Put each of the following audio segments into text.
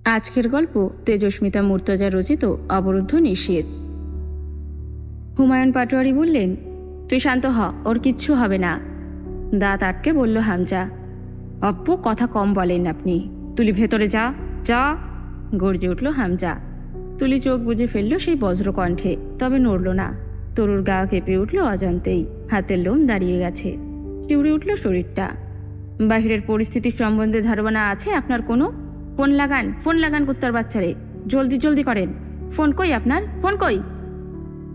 আজকের গল্প তেজস্মিতা মুর্তজা রচিত অবরুদ্ধ নিষেধ। হুমায়ুন পাটোয়ারি বললেন, তুই শান্ত হ, ওর কিচ্ছু হবে না। দাঁত আটকে বলল হামজা, অপ্পু কথা কম বলেন আপনি। তুলি ভেতরে যা যা, গর্জে উঠল হামজা। তুলি চোখ বুজে ফেলল সেই বজ্রকণ্ঠে, তবে নড়ল না। তরুর গা কেঁপে উঠল অজান্তেই, হাতের লোম দাঁড়িয়ে গেছে, শিউরে উঠল শরীরটা। বাহিরের পরিস্থিতি সম্বন্ধে ধারণা আছে আপনার কোনো? ফোন লাগান কুত্তার বাচ্চারে, জলদি জলদি করেন। ফোন কই আপনার, ফোন কই?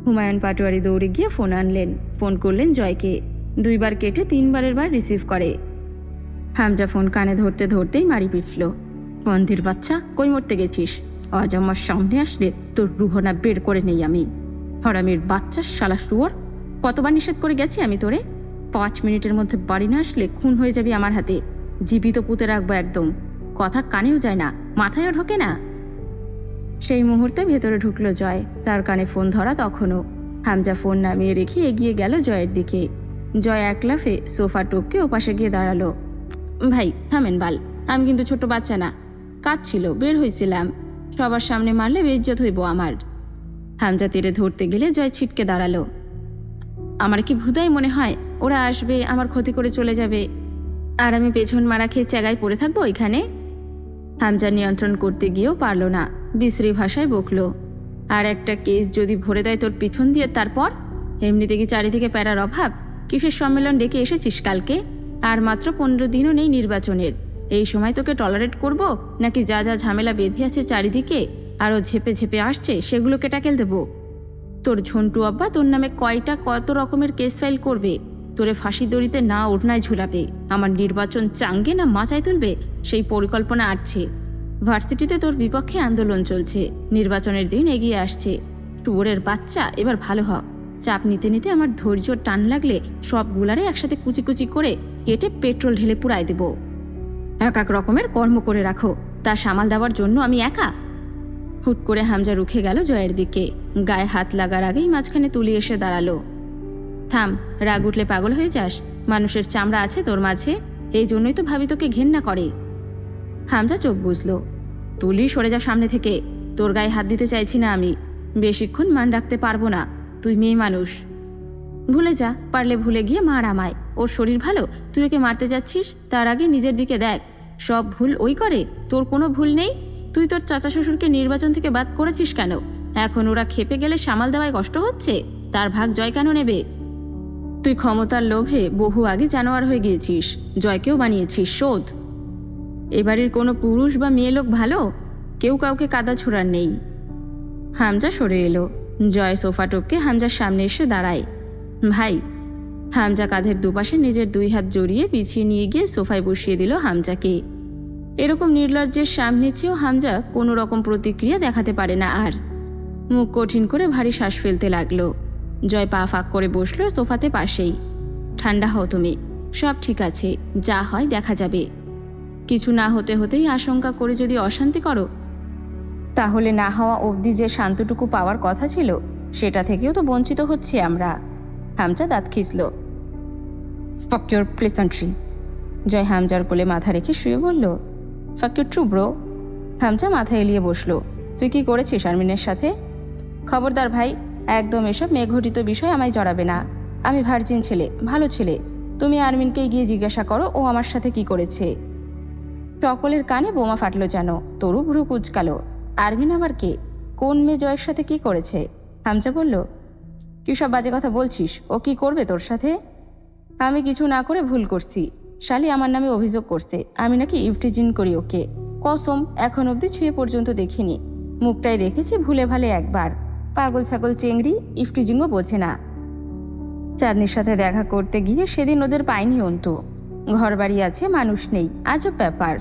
হুমায়ুন পাটোয়ারি দৌড়ে গিয়ে ফোন আনলেন। ফোন করলেন জয়কে। 2 বার কেটে 3বারের বার রিসিভ করে। হামজা ফোন কানে ধরতে ধরতেই মারি পিটল, বন্ধির বাচ্চা, কই মরতে গেছিস? আজ আমার সামনে আসলে তোর রুহনা বের করে নেই আমি। হরামির বাচ্চা, শালা শুয়োর, কতবার নিষেধ করে গেছি আমি তোরে? 5 মিনিটের মধ্যে বাড়ি না আসলে খুন হয়ে যাবি আমার হাতে। জীবিত পুঁতে রাখবো একদম। কথা কানেও যায় না, মাথায়ও ঢোকে না। সেই মুহূর্তে ভেতরে ঢুকলো জয়। তার কানে ফোন ধরা তখনও। হামজা ফোন নামিয়ে রেখে এগিয়ে গেল জয়ের দিকে। জয় এক লাফে সোফা টপকে ওপাশে গিয়ে দাঁড়ালো। ভাই থামেন বাল, আমি কিন্তু ছোট বাচ্চা না। কাজ ছিল, বের হয়েছিলাম। সবার সামনে মারলে বেইজ্জত হইব আমার। হামজা তীরে ধরতে গেলে জয় ছিটকে দাঁড়ালো। আমার কি ভুদাই মনে হয় ওরা আসবে, আমার ক্ষতি করে চলে যাবে, আর আমি পেছন মারা খেয়ে চ্যাগায় পড়ে থাকবো এখানে? হামজা নিয়ন্ত্রণ করতে গিয়েও পারল না, বিশ্রী ভাষায় বকল, আর একটা কেস যদি ভরে দেয় তোর পিছন দিয়ে, তারপর? এমনিতে কি চারিদিকে প্যারার অভাব? কিসের সম্মেলন ডেকে এসেছিস কালকে? আর মাত্র 15 দিনও নেই নির্বাচনের। এই সময় তোকে টলারেট করব, নাকি যা যা ঝামেলা বেঁধে আছে চারিদিকে আরও ঝেপে ঝেপে আসছে সেগুলোকে ট্যাকেল দেব? তোর ঝন্টু আব্বা তোর নামে কত রকমের কেস ফাইল করবে, তোরে ফাঁসি দড়িতে না ওড়নায় ঝুলাবে, আমার নির্বাচন চাঙ্গে না মাচায় তুলবে সেই পরিকল্পনা আসছে। ভার্সিটিতে তোর বিপক্ষে আন্দোলন চলছে, নির্বাচনের দিন এগিয়ে আসছে। টুয়োরের বাচ্চা, এবার ভালো হ। চাপ নিতে নিতে আমার ধৈর্য টান লাগলে সবগুলারে একসাথে কুচি কুচি করে কেটে পেট্রোল ঢেলে পুড়াই দেব। এক রকমের কর্ম করে রাখো, তা সামাল দেওয়ার জন্য আমি একা? হুট করে হামজা রুখে গেল জয়ের দিকে। গায়ে হাত লাগার আগেই মাঝখানে তুলি এসে দাঁড়ালো। থাম, রাগ উঠলে পাগল হয়ে যাস? মানুষের চামড়া আছে তোর মাঝে, এই জন্যই তো ভাবি তোকে ঘেন্না করে। হামজা চোখ বুঝল। তুলি সরে যা সামনে থেকে, তোর গায়ে হাত দিতে চাইছি না আমি। বেশিক্ষণ মান রাখতে পারবো না, তুই মেয়ে মানুষ। ভুলে যা, পারলে ভুলে গিয়ে মার আমায়। ওর শরীর ভালো, তুই ওকে মারতে যাচ্ছিস, তার আগে নিজের দিকে দেখ। সব ভুল ওই করে, তোর কোনো ভুল নেই। তুই তোর চাচা শ্বশুরকে নির্বাচন থেকে বাদ করেছিস কেন? এখন ওরা খেপে গেলে সামাল দেওয়ায় কষ্ট হচ্ছে, তার ভাগ জয় কেন নেবে? তুই ক্ষমতার লোভে বহু আগে জানোয়ার হয়ে গিয়েছিস, জয়কেও বানিয়েছিস শোধ। এবারের কোনো পুরুষ বা মেয়ে লোক ভালো, কেউ কাউকে কাদা ছোড়ার নেই। হামজা সরে এলো। জয় সোফা টপকে হামজার সামনে এসে দাঁড়ায়। ভাই। হামজা কাঁধের দুপাশে নিজের 2 হাত জড়িয়ে পিছিয়ে নিয়ে গিয়ে সোফায় বসিয়ে দিল হামজাকে। এরকম নির্লজ্জের সামনে চেয়েও হামজা কোনো রকম প্রতিক্রিয়া দেখাতে পারে না আর। মুখ কঠিন করে ভারী শ্বাস ফেলতে লাগলো। জয় পা ফাঁক করে বসলো সোফাতে পাশেই। ঠান্ডা হও তুমি, সব ঠিক আছে, যা হয় দেখা যাবে। কিছু না হতে হতেই আশঙ্কা করে যদি অশান্তি করো, তাহলে না হওয়া অবধি যে শান্তটুকু পাওয়ার কথা ছিল সেটা থেকেও তো বঞ্চিত হচ্ছি আমরা। হামজা দাঁত খিঁচল। ফাক ইউর প্লেজেন্ট্রি। জয় হামজার কোলে মাথা রেখে শুয়ে বলল, ফাক ইউর ট্রু ব্রো। হামজা মাথা এলিয়ে বসলো। তুই কি করেছিস আরমিনের সাথে? খবরদার ভাই, একদম এসব মেঘঘটিত বিষয় আমায় জড়াবে না। আমি ভার্জিন ছেলে, ভালো ছেলে। তুমি আরমিনকে গিয়ে জিজ্ঞাসা করো ও আমার সাথে কি করেছে। সকলের কানে বোমা ফাটলো যেন। তরু ভ্রু কুচকালো। আরমিন আবার কে? কোন মেয়ে জয়ের সাথে কি করেছে? হামজা বলল, কি সব বাজে কথা বলছিস? ও কি করবে তোর সাথে? আমি কিছু না করে ভুল করছি। শালি আমার নামে অভিযোগ করছে আমি নাকি ইভটিজিং করি ওকে। কসম, এখন অবধি ছুঁয়ে পর্যন্ত দেখিনি। মুখটাই দেখেছি ভুলে ভালে একবার। পাগল ছাগল চেংড়ি, ইভটিজিংও বোঝে না। চাঁদনির সাথে দেখা করতে গিয়ে সেদিন ওদের পায়নি অন্তু। ঘর বাড়ি আছে, মানুষ নেই, আজব ব্যাপার।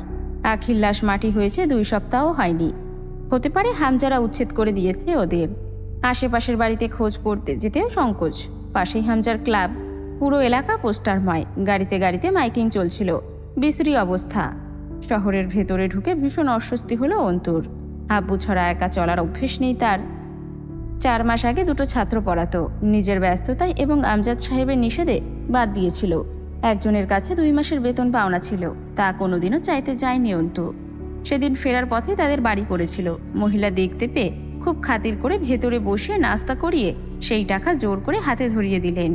আখির লাশ মাটি হয়েছে 2 সপ্তাহ হয়নি। হতে পারে হামজারা উচ্ছেদ করে দিয়েছে ওদের। আশেপাশের বাড়িতে খোঁজ করতে যেতেও সংকোচ। পাশেই হামজার ক্লাব, পুরো এলাকা পোস্টারময়, গাড়িতে গাড়িতে মাইকিং চলছিল। বিশ্রী অবস্থা। শহরের ভেতরে ঢুকে ভীষণ অস্বস্তি হলো অন্তুর। আব্বু ছাড়া একা চলার অভ্যেস নেই তার। 4 মাস আগে 2টো ছাত্র পড়াতো, নিজের ব্যস্ততায় এবং আমজাদ সাহেবের নিষেধে বাদ দিয়েছিল। একজনের কাছে 2 মাসের বেতন পাওনা ছিল, তা কোনোদিনও চাইতে যায়নি অন্তু। সেদিন ফেরার পথে তাদের বাড়ি পড়েছিল। মহিলা দেখতে পেয়ে খুব খাতির করে ভেতরে বসিয়ে নাস্তা করিয়ে সেই টাকা জোর করে হাতে ধরিয়ে দিলেন।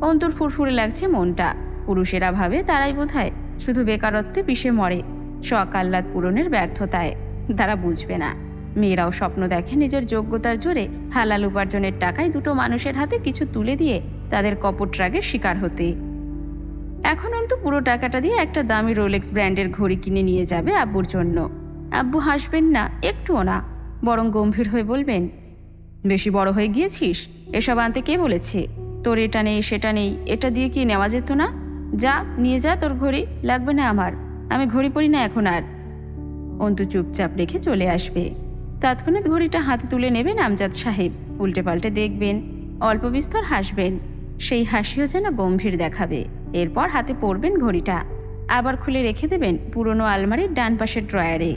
অন্তুর ফুরফুরে লাগছে মনটা। পুরুষেরা ভাবে তারাই বোধহয় শুধু বেকারত্বে পিষে মরে, শখ আহ্লাদ পূরণের ব্যর্থতায়। তারা বুঝবে না, মেয়েরাও স্বপ্ন দেখে নিজের যোগ্যতার জোরে হালাল উপার্জনের টাকায় দুটো মানুষের হাতে কিছু তুলে দিয়ে তাদের কপট রাগের শিকার হতে। এখন অন্তু পুরো টাকাটা দিয়ে একটা দামি রোলেক্স ব্র্যান্ডের ঘড়ি কিনে নিয়ে যাবে আব্বুর জন্য। আব্বু হাসবেন না, একটুও না, বরং গম্ভীর হয়ে বলবেন, বেশি বড় হয়ে গিয়েছিস? এসব আনতে কে বলেছে? তোর এটা নেই সেটা নেই, এটা দিয়ে কি নেওয়া যেত না? যা নিয়ে যা তোর ঘড়ি, লাগবে না আমার, আমি ঘড়ি পরি না এখন আর। অন্তু চুপচাপ রেখে চলে আসবে। তৎক্ষণাৎ ঘড়িটা হাতে তুলে নেবেন আমজাদ সাহেব, উল্টে পাল্টে দেখবেন, অল্প বিস্তর হাসবেন, সেই হাসিও যেন গম্ভীর দেখাবে। এরপর হাতে পরবেন ঘড়িটা, আবার খুলে রেখে দেবেন পুরনো আলমারির ডান পাশের ড্রয়ারে।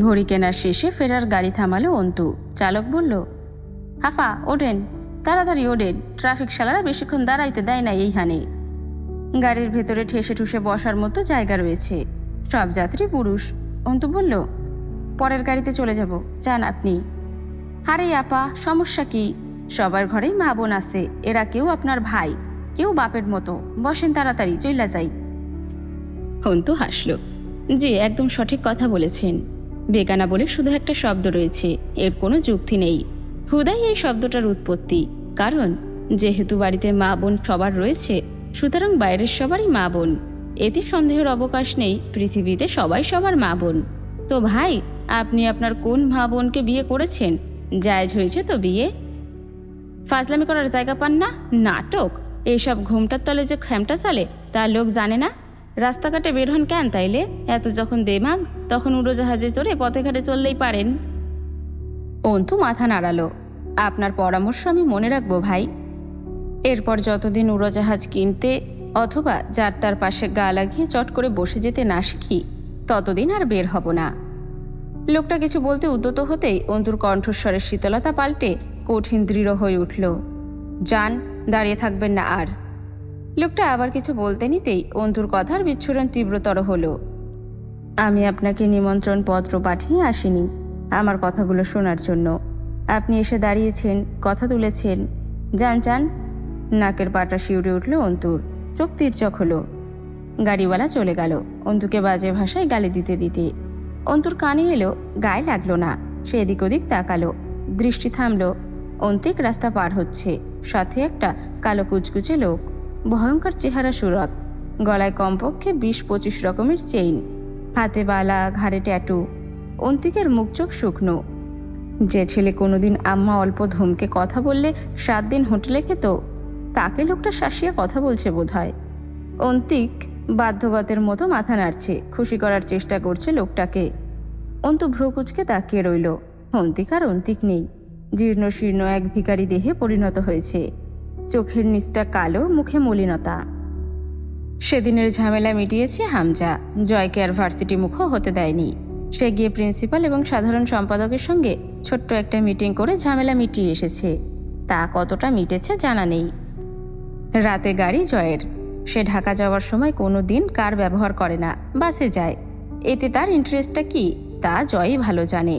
ঘড়ি কেনার শেষে ফেরার গাড়ি থামালো অন্তু। চালক বলল, হাফা ওঠেন, তাড়াতাড়ি ওঠেন, ট্রাফিক শালারা বেশিক্ষণ দাঁড়াইতে দেয় না এইখানে। গাড়ির ভেতরে ঠেসে ঠুসে বসার মতো জায়গা রয়েছে, সব যাত্রী পুরুষ। অন্তু বলল, পরের গাড়িতে চলে যাব, যান আপনি। আরে আপা, সমস্যা কি? সবার ঘরেই মা বোন আছে, এরা কেউ আপনার ভাই, কেউ বাপের মতো, বসেন তাড়াতাড়ি, চইলা যাই। অন্তু হাসল, জি একদম সঠিক কথা বলেছেন। বেগানা বলে শুধু একটা শব্দ রয়েছে, এর কোনো যুক্তি নেই। হুদাই এই শব্দটার উৎপত্তি, কারণ যেহেতু বাড়িতে মা বোন সবার রয়েছে, সুতরাং বাইরের সবারই মা বোন। এতে সন্দেহের অবকাশ নেই, পৃথিবীতে সবাই সবার মা বোন। তো ভাই, আপনি আপনার কোন মা বোনকে বিয়ে করেছেন? জায়েজ হয়েছে তো বিয়ে? ফাজলামি করার জায়গা পান না? নাটক! এইসব ঘুমটার তলে যে খ্যামটা চলে তা লোক জানে না। রাস্তাঘাটে বের হন কেন তাইলে? এত যখন দেমাগ, তখন উড়োজাহাজে চড়ে পথে ঘাটে চললেই পারেন। অন্তু মাথা নাড়ালো, আপনার পরামর্শ আমি মনে রাখবো ভাই। এরপর যতদিন উড়োজাহাজ কিনতে অথবা যার তার পাশে গা লাগিয়ে চট করে বসে যেতে না শিখি, ততদিন আর বের হব না। লোকটা কিছু বলতে উদ্যত হতেই অন্তুর কণ্ঠস্বরের শীতলতা পাল্টে কঠিন দৃঢ় হয়ে উঠল, যান, দাঁড়িয়ে থাকবেন না আর। লোকটা আবার কিছু বলতে নিতেই অন্তুর কথার বিচ্ছুরণ তীব্রতর হলো, আমি আপনাকে নিমন্ত্রণ পত্র পাঠিয়ে আসিনি আমার কথাগুলো শোনার জন্য। আপনি এসে দাঁড়িয়েছেন, কথা তুলেছেন, যান যান। নাকের পাটা শিউরে উঠল অন্তুর, চোখ তির্যক হলো। গাড়িওয়ালা চলে গেল, অন্তুকে বাজে ভাষায় গালি দিতে দিতে। অন্তুর কানে এলো, গায়ে লাগলো না। সে এদিক ওদিক তাকালো, দৃষ্টি থামলো। অন্তিক রাস্তা পার হচ্ছে, সাথে একটা কালো কুচকুচে লোক, ভয়ঙ্কর চেহারা সুরত, গলায় কমপক্ষে 20-25 রকমের চেইন, হাতে বালা, ঘাড়ে ট্যাটু। অন্তিকের মুখ চোখ শুকনো। যে ছেলে কোনোদিন আম্মা অল্প ধমকে কথা বললে 7 দিন হোটেলে খেত, তাকে লোকটা শাসিয়ে কথা বলছে বোধহয়। অন্তিক বাধ্যগতের মতো মাথা নাড়ছে, খুশি করার চেষ্টা করছে লোকটাকে। অন্তু ভ্রু কুচকে তাকিয়ে রইল। অন্তিক আর অন্তিক নেই, জীর্ণ শীর্ণ এক ভিখারি দেহে পরিণত হয়েছে। চোখের নিচটা কালো, মুখে মলিনতা। সেদিনের ঝামেলা মিটিয়েছে হামজা, জয়কে আর ভার্সিটি মুখও হতে দেয়নি। সে গিয়ে প্রিন্সিপাল এবং সাধারণ সম্পাদকের সঙ্গে ছোট্ট একটা মিটিং করে ঝামেলা মিটিয়ে এসেছে। তা কতটা মিটেছে জানা নেই। রাতে গাড়ি জয়ের। সে ঢাকা যাওয়ার সময় কোনো দিন কার ব্যবহার করে না, বাসে যায়। এতে তার ইন্টারেস্টটা কি তা জয়ই ভালো জানে।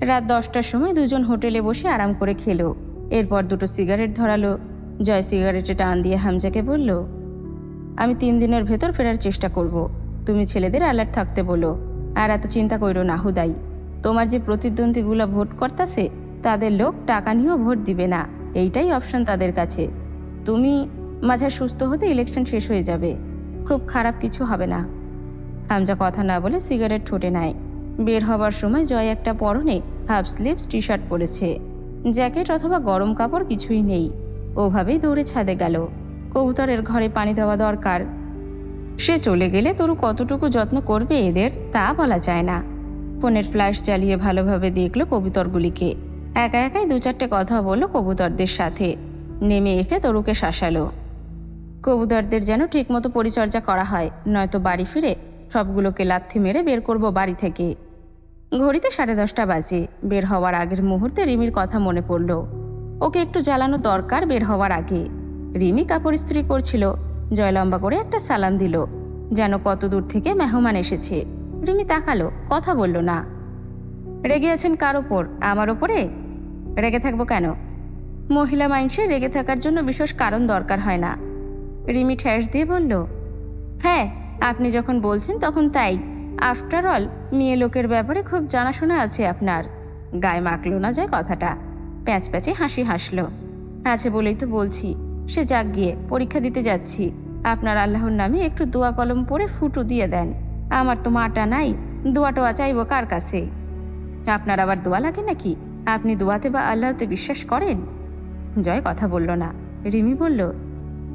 রাত 10টার সময় দুজন হোটেলে বসে আরাম করে খেলো। এরপর দুটো সিগারেট ধরালো। জয় সিগারেটে টান দিয়ে হামজাকে বলল, আমি 3 দিনের ভেতর ফেরার চেষ্টা করব। তুমি ছেলেদের অ্যালার্ট থাকতে বলো, আর এত চিন্তা করো না হুদাই। তোমার যে প্রতিদ্বন্দ্বীগুলো ভোট করতেছে তাদের লোক টাকা নিয়েও ভোট দিবে না, এইটাই অপশন তাদের কাছে। তুমি মাঝে সুস্থ হতে ইলেকশন শেষ হয়ে যাবে, খুব খারাপ কিছু হবে না। হামজা কথা না বলে সিগারেট ঠোঁটে নেয়। বের হবার সময় জয় একটা পরনে হাফ স্লিভস টি শার্ট পরেছে, জ্যাকেট অথবা গরম কাপড় কিছুই নেই। ওভাবেই দৌড়ে ছাদে গেল। কবুতরের ঘরে পানি দেওয়া দরকার। সে চলে গেলে তরু কতটুকু যত্ন করবে এদের তা বলা যায় না। ফোনের ফ্ল্যাশ জ্বালিয়ে ভালোভাবে দেখলো কবুতরগুলিকে। একা একাই 2-4টে কথা বলল কবুতরদের সাথে। নেমে এসে তরুকে শাসালো। কবুতরদের যেন ঠিকমতো পরিচর্যা করা হয়, নয়তো বাড়ি ফিরে সবগুলোকে লাথি মেরে বের করব বাড়ি থেকে। ঘড়িতে 10:30 বাজে। বের হওয়ার আগের মুহূর্তে রিমির কথা মনে পড়ল। ওকে একটু জ্বালানো দরকার বের হওয়ার আগে। রিমি কাপড় ইস্ত্রি করছিল। জয় লম্বা করে একটা সালাম দিল, যেন কত দূর থেকে মেহমান এসেছে। রিমি তাকালো, কথা বলল না। রেগে আছেন কার ওপর? আমার ওপরে? রেগে থাকবো কেন? মহিলা মানুষের রেগে থাকার জন্য বিশেষ কারণ দরকার হয় না। রিমি ঠেস দিয়ে বলল, হ্যাঁ, আপনি যখন বলছেন তখন তাই। আফটার অল মেয়ে লোকের ব্যাপারে খুব জানাশোনা আছে আপনার। গায়ে মাখলো না জয় কথাটা, প্যাঁচ প্যাঁচে হাসি হাসলো। আছে বলেই তো বলছি, সে যাক গিয়ে, পরীক্ষা দিতে যাচ্ছি। আপনার আল্লাহর নামে একটু দোয়া কলম পড়ে ফুটো দিয়ে দেন। আমার তো মাটা নাই, দোয়া টোয়া চাইব কার কাছে? আপনার আবার দোয়া লাগে নাকি? আপনি দোয়াতে বা আল্লাহতে বিশ্বাস করেন? জয় কথা বলল না। রিমি বলল,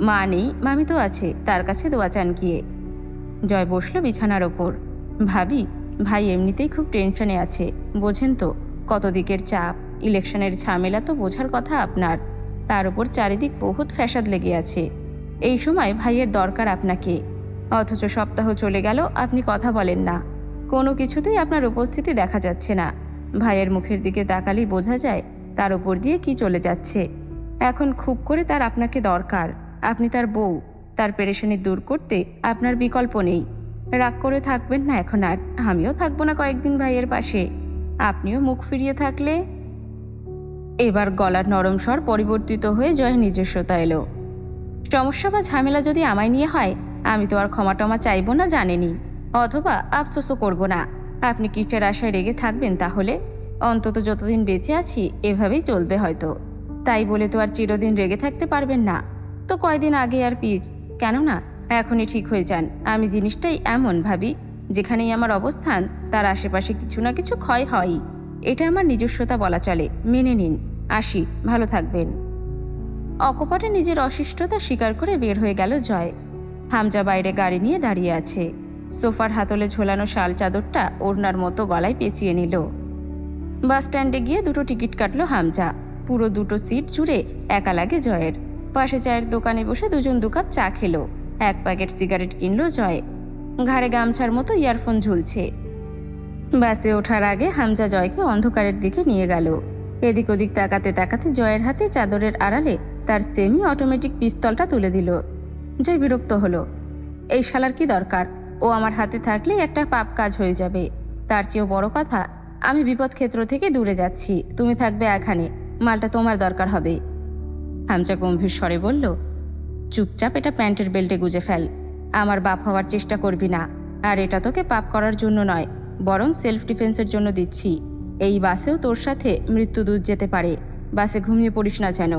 মা নেই, মামি তো আছে, তার কাছে দোয়া চান গিয়ে। জয় বসলো বিছানার ওপর। ভাবি, ভাই এমনিতেই খুব টেনশনে আছে, বোঝেন তো, কত দিকের চাপ, ইলেকশনের ঝামেলা তো বোঝার কথা আপনার। তার উপর চারিদিক বহুত ফ্যাসাদ লেগে আছে। এই সময় ভাইয়ের দরকার আপনাকে, অথচ সপ্তাহ চলে গেল আপনি কথা বলেন না। কোনো কিছুতেই আপনার উপস্থিতি দেখা যাচ্ছে না। ভাইয়ের মুখের দিকে তাকালেই বোঝা যায় তার উপর দিয়ে কি চলে যাচ্ছে। এখন খুব করে তার আপনাকে দরকার। আপনি তার বউ, তার পেরেশানি দূর করতে আপনার বিকল্প নেই। রাগ করে থাকবেন না এখন আর, আমিও থাকবো না কয়েকদিন ভাইয়ের পাশে। আপনিও মুখ ফিরিয়ে থাকলে। এবার গলার নরম স্বর পরিবর্তিত হয়ে জয়ের নিজস্বতা এলো। সমস্যা বা ঝামেলা যদি আমায় নিয়ে হয়, আমি তো আর ক্ষমা টমা চাইবো না জানেনি, অথবা আফসোসও করব না। আপনি কিসের আশায় রেগে থাকবেন তাহলে? অন্তত যতদিন বেঁচে আছি এভাবেই চলবে হয়তো। তাই বলে তো আর চিরদিন রেগে থাকতে পারবেন না। তো কয়দিন আগে আর পিছ, কেননা এখনই ঠিক হয়ে যান। আমি জিনিসটাই এমন ভাবি, যেখানেই আমার অবস্থান তার আশেপাশে কিছু না কিছু ক্ষয় হয়ই। এটা আমার নিজস্বতা বলা চলে, মেনে নিন। আসি, ভালো থাকবেন। অকপটে নিজের অশিষ্টতা স্বীকার করে বের হয়ে গেল জয়। হামজা বাইরে গাড়ি নিয়ে দাঁড়িয়ে আছে। সোফার হাতলে ঝোলানো শাল চাদরটা ওড়নার মতো গলায় পেঁচিয়ে নিল। বাস স্ট্যান্ডে গিয়ে দুটো টিকিট কাটলো হামজা। পুরো দুটো সিট জুড়ে একা লাগে জয়ের। পাশে চায়ের দোকানে বসে দুজন দুকাপ চা খেলো। এক প্যাকেট সিগারেট কিনলো জয়। ঘাড়ে গামছার মতো ইয়ারফোন ঝুলছে। বাসে ওঠার আগে হামজা জয়কে অন্ধকারের দিকে নিয়ে গেল। এদিক ওদিক তাকাতে তাকাতে জয়ের হাতে চাদরের আড়ালে তার সেমি অটোমেটিক পিস্তলটা তুলে দিল। জয় বিরক্ত হলো। এই শালার কি দরকার? ও আমার হাতে থাকলে একটা পাপ কাজ হয়ে যাবে। তার চেয়েও বড় কথা, আমি বিপদ ক্ষেত্র থেকে দূরে যাচ্ছি, তুমি থাকবে এখানে, মালটা তোমার দরকার হবে। হামজা গম্ভীর স্বরে বলল, চুপচাপ এটা প্যান্টের বেল্টে গুজে ফেল। আমার বাপ হওয়ার চেষ্টা করবি না। আর এটা তোকে পাপ করার জন্য নয়, বরং সেলফ ডিফেন্সের জন্য দিচ্ছি। এই বাসেও তোর সাথে মৃত্যুদূত যেতে পারে। বাসে ঘুমিয়ে পড়িস না যেন।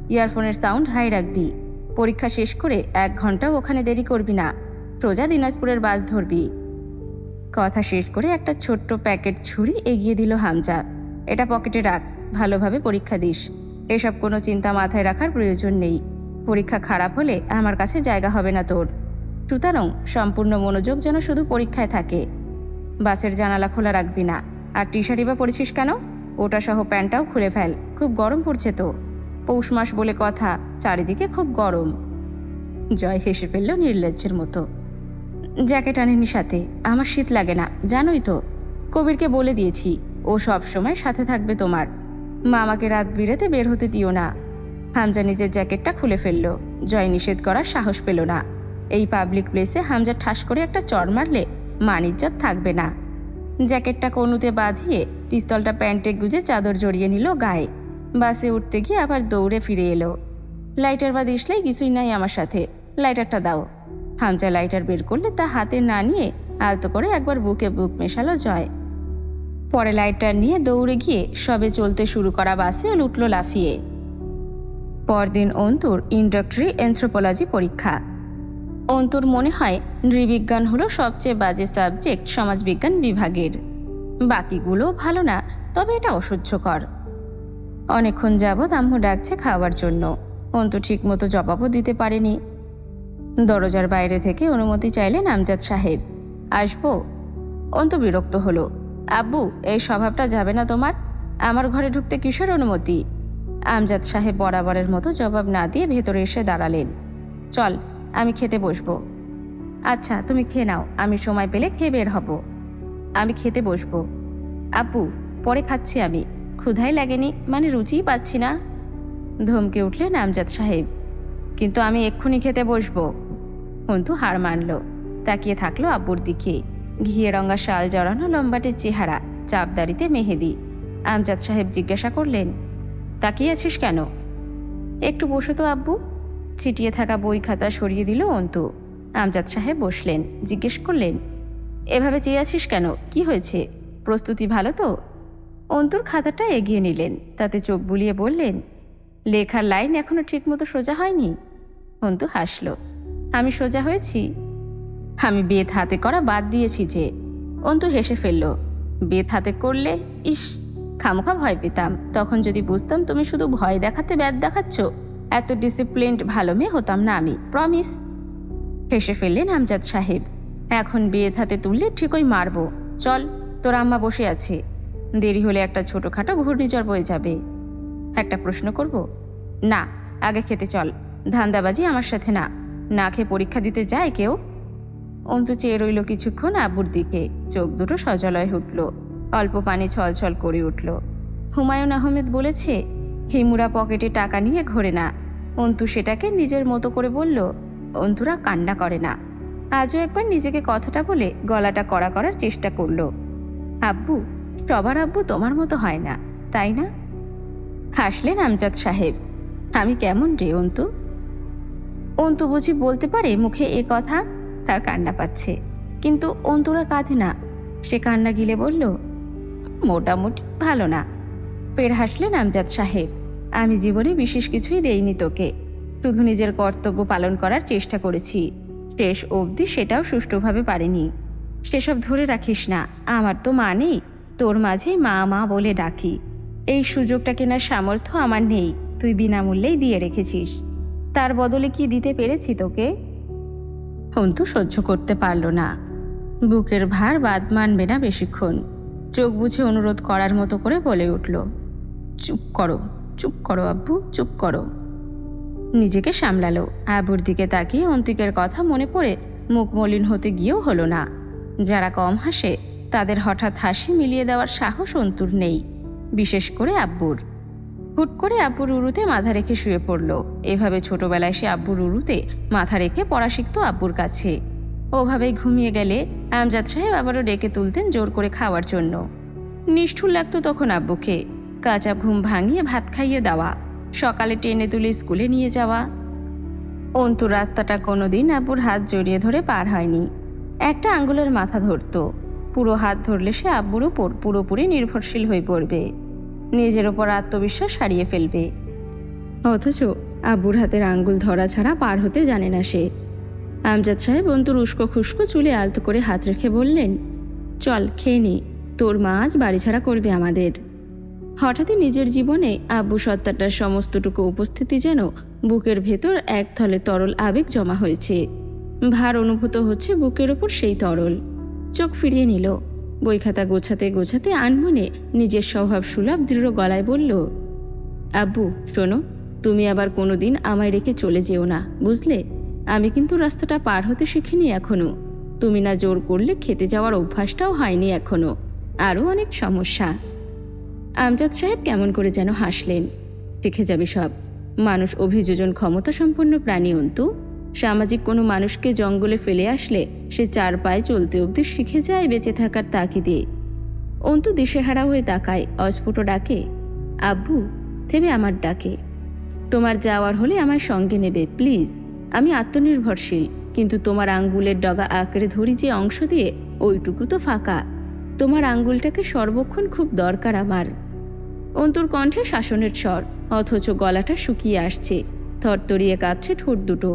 ইয়ারফোনের সাউন্ড হাই রাখবি। পরীক্ষা শেষ করে 1 ঘন্টাও ওখানে দেরি করবি না। সোজা দিনাজপুরের বাস ধরবি। কথা শেষ করে একটা ছোট্ট প্যাকেট ছুরি এগিয়ে দিল হামজা। এটা পকেটে রাখ, ভালোভাবে পরীক্ষা দিস। এসব কোনো চিন্তা মাথায় রাখার প্রয়োজন নেই। পরীক্ষা খারাপ হলে আমার কাছে জায়গা হবে না তোর। সুতরাং সম্পূর্ণ মনোযোগ যেন শুধু পরীক্ষায় থাকে। বাসের জানালা খোলা রাখবি না। আর টি শার্টই বা পরেছিস কেন? ওটা সহ প্যান্টটাও খুলে ফেল, খুব গরম পড়ছে তো। পৌষ মাস বলে কথা, চারিদিকে খুব গরম। জয় হেসে ফেলল নির্লজ্জের মতো। জ্যাকেট আনিনি সাথে, আমার শীত লাগে না, জানোই তো। কবিরকে বলে দিয়েছি, ও সব সময় সাথে থাকবে তোমার। মা আমাকে রাত বিরেতে বের হতে দিও না। হামজা নিজের জ্যাকেটটা খুলে ফেলল। জয় নিষেধ করার সাহস পেল না। এই পাবলিক প্লেসে হামজা ঠাস করে একটা চড় মারলে মান ইজ্জত থাকবে না। জ্যাকেটটা কনুতে বাঁধিয়ে পিস্তলটা প্যান্টে গুজে চাদর জড়িয়ে নিল গায়ে। বাসে উঠতে গিয়ে আবার দৌড়ে ফিরে এলো। লাইটার বা দিসলাই কিছুই নাই আমার সাথে, লাইটারটা দাও। হামজা লাইটার বের করলে তা হাতে না নিয়ে আলতো করে একবার বুকে বুক মেশালো জয়। পরে লাইটার নিয়ে দৌড়ে গিয়ে সবে চলতে শুরু করা বাসে লুটল লাফিয়ে। পরদিন অন্তুর ইন্ডাক্টরি এনথ্রোপোলজি পরীক্ষা। অন্তুর মনে হয় নৃবিজ্ঞান হলো সবচেয়ে বাজে সাবজেক্ট সমাজবিজ্ঞান বিভাগের। বাকিগুলো ভালো না, তবে এটা অসহ্যকর। অনেকক্ষণ যাবৎ আম্মু ডাকছে খাওয়ার জন্য। অন্তু ঠিক মতো জবাবও দিতে পারেনি। দরজার বাইরে থেকে অনুমতি চাইলেন আমজাদ সাহেব। আসবো? অন্তু বিরক্ত হলো। আব্বু, এই স্বভাবটা যাবে না তোমার। আমার ঘরে ঢুকতে কিসের অনুমতি? আমজাদ সাহেব বরাবরের মতো জবাব না দিয়ে ভেতরে এসে দাঁড়ালেন। চল, আমি খেতে বসবো। আচ্ছা, তুমি খেয়ে নাও, আমি সময় পেলে খেয়ে বের হব। আমি খেতে বসবো। আব্বু, পরে খাচ্ছি আমি, ক্ষুধাই লাগেনি, মানে রুচিই পাচ্ছি না। ধমকে উঠলেন আমজাদ সাহেব। কিন্তু আমি এক্ষুনি খেতে বসবো। অন্তু হার মানল। তাকিয়ে থাকলো আব্বুর দিকে। ঘিয়ে রঙা শাল জড়ানো লম্বাটে চেহারা, চাপদাড়িতে মেহেদি। আমজাদ সাহেব জিজ্ঞাসা করলেন, তাকিয়ে আছিস কেন? একটু বসো তো আব্বু। ছিটিয়ে থাকা বই খাতা সরিয়ে দিল অন্তু। আমজাদ সাহেব বসলেন, জিজ্ঞেস করলেন, এভাবে চেয়ে আছিস কেন? কি হয়েছে? প্রস্তুতি ভালো তো? অন্তুর খাতাটা এগিয়ে নিলেন, তাতে চোখ বুলিয়ে বললেন, লেখার লাইন এখনো ঠিকমতো সোজা হয়নি। অন্তু হাসল, আমি সোজা হয়েছি? আমি বেত হাতে করা বাদ দিয়েছি যে। অন্তু হেসে ফেলল, বেত হাতে করলে? ইস, খামোখা ভয় পেতাম। তখন যদি বুঝতাম তুমি শুধু ভয় দেখাতে ব্যাট দেখাচ্ছ, এত ডিসিপ্লিনড ভালো মেয়ে হতাম না আমি, প্রমিস। হেসে ফেললেন আমজাদ সাহেব, এখন বেত হাতে তুললে ঠিকই মারবো। চল, তোর আম্মা বসে আছে, দেরি হলে একটা ছোটোখাটো ঘূর্ণিঝড় বয়ে যাবে। একটা প্রশ্ন করব? না, আগে খেতে চল। ধান্দাবাজি আমার সাথে না। না খেয়ে পরীক্ষা দিতে যায় কেউ? অন্তু চেয়ে রইল কিছুক্ষণ আব্বুর দিকে, চোখ দুটো সজলয় উঠল, অল্প পানি ছলছল করে উঠল। হুমায়ুন আহমেদ বলেছে, হিমুরা পকেটে টাকা নিয়ে ঘোরে না। অন্তু সেটাকে নিজের মতো করে বলল, অন্তুরা কান্না করে না। আজও একবার নিজেকে কথাটা বলে গলাটা কড়া করার চেষ্টা করল। আব্বু, সবার আব্বু তোমার মতো হয় না, তাই না? হাসলেন আমজাদ সাহেব, আমি কেমন রে অন্তু? অন্তু বুঝি বলতে পারে মুখে এ কথা? তার কান্না পাচ্ছে, কিন্তু অন্তুরা কাঁদে না। সে কান্না গিলে বলল, মোটামুটি ভালো না। ফের হাসলেন আমজাদ সাহেব, আমি জীবনে বিশেষ কিছুই দেইনি তোকে, শুধু নিজের কর্তব্য পালন করার চেষ্টা করেছি। শেষ অবধি সেটাও সুষ্ঠুভাবে পারিনি। সেসব ধরে রাখিস না, আমার তো মা নেই, তোর মাঝে মা মা বলে ডাকি। এই সুযোগটা কেনার সামর্থ্য আমার নেই, তুই বিনামূল্যেই দিয়ে রেখেছিস। তার বদলে কি দিতে পেরেছি তোকে? অন্তু সহ্য করতে পারল না, বুকের ভার বাদ মানবে না বেশিক্ষণ। চোখ বুঝে অনুরোধ করার মতো করে বলে উঠল, চুপ করো, চুপ করো আব্বু, চুপ করো। নিজেকে সামলালো। আব্বুর দিকে তাকিয়ে অন্তিকের কথা মনে পড়ে মুখ মলিন হতে গিয়েও হলো না। যারা কম হাসে তাদের হঠাৎ হাসি মিলিয়ে দেওয়ার সাহস অন্তুর নেই, বিশেষ করে আব্বুর। হুট করে আব্বুর উরুতে মাথা রেখে শুয়ে পড়ল। এভাবে ছোটবেলায় সে আব্বুর উরুতে মাথা রেখে পড়া শিখত আব্বুর কাছে। ওভাবেই ঘুমিয়ে গেলে আমজাদ সাহেব আবারও ডেকে তুলতেন জোর করে খাওয়ার জন্য। নিষ্ঠুর লাগতো তখন আব্বুকে। কাঁচা ঘুম ভাঙিয়ে ভাত খাইয়ে দেওয়া, সকালে টেনে তুলে স্কুলে নিয়ে যাওয়া। অন্তু রাস্তাটা কোনোদিন আব্বুর হাত জড়িয়ে ধরে পার হয়নি। একটা আঙ্গুলের মাথা ধরত, পুরো হাত ধরলে সে আব্বুর উপর পুরোপুরি নির্ভরশীল হয়ে পড়বে, নিজের ওপর আত্মবিশ্বাস হারিয়ে ফেলবে। অথচ আব্বুর হাতের আঙ্গুল ধরা ছাড়া পার হতে জানে না সে। আমজাদ সাহেব অন্তুর উস্কো খুস্কো চুলে আলতো করে হাত রেখে বললেন, চল খেয়ে নি, তোর মা আজ বাড়ি ছাড়া করবে আমাদের। হঠাৎই নিজের জীবনে আব্বু সত্তাটার সমস্তটুকু উপস্থিতি যেন বুকের ভেতর এক থলে তরল আবেগ জমা হয়েছে। ভার অনুভূত হচ্ছে বুকের ওপর সেই তরল। চোখ ফিরিয়ে নিল, বই খাতা গোছাতে গোছাতে আনমনে নিজের স্বভাব সুলভ দৃঢ় গলায় বলল, আব্বু শোনো, তুমি আবার কোনোদিন আমায় রেখে চলে যেও না, বুঝলে? আমি কিন্তু রাস্তাটা পার হতে শিখিনি এখনো। তুমি না জোর করলে খেতে যাওয়ার অভ্যাসটাও হয়নি এখনো, আরও অনেক সমস্যা। আমজাদ সাহেব কেমন করে যেন হাসলেন। শিখে যাবে সব, মানুষ অভিযোজন ক্ষমতা সম্পন্ন প্রাণী অন্তু। সামাজিক কোনো মানুষকে জঙ্গলে ফেলে আসলে সে 4 পায়ে চলতে অবধি শিখে যায় বেঁচে থাকার তাগিদে। অন্তু দিশেহারা হয়ে তাকায়, অস্ফুট ডাকে, আব্বু। থেমে আমার ডাকে, তোমার যাওয়ার হলে আমার সঙ্গে নেবে প্লিজ। আমি আত্মনির্ভরশীল, কিন্তু তোমার আঙ্গুলের ডগা আঁকড়ে ধরি যে অংশ দিয়ে, ওইটুকু তো ফাঁকা। তোমার আঙ্গুলটাকে সর্বক্ষণ খুব দরকার আমার। অন্তুর কণ্ঠে শাসনের স্বর, অথচ গলাটা শুকিয়ে আসছে, থরথরিয়ে কাঁপছে ঠোঁট দুটো।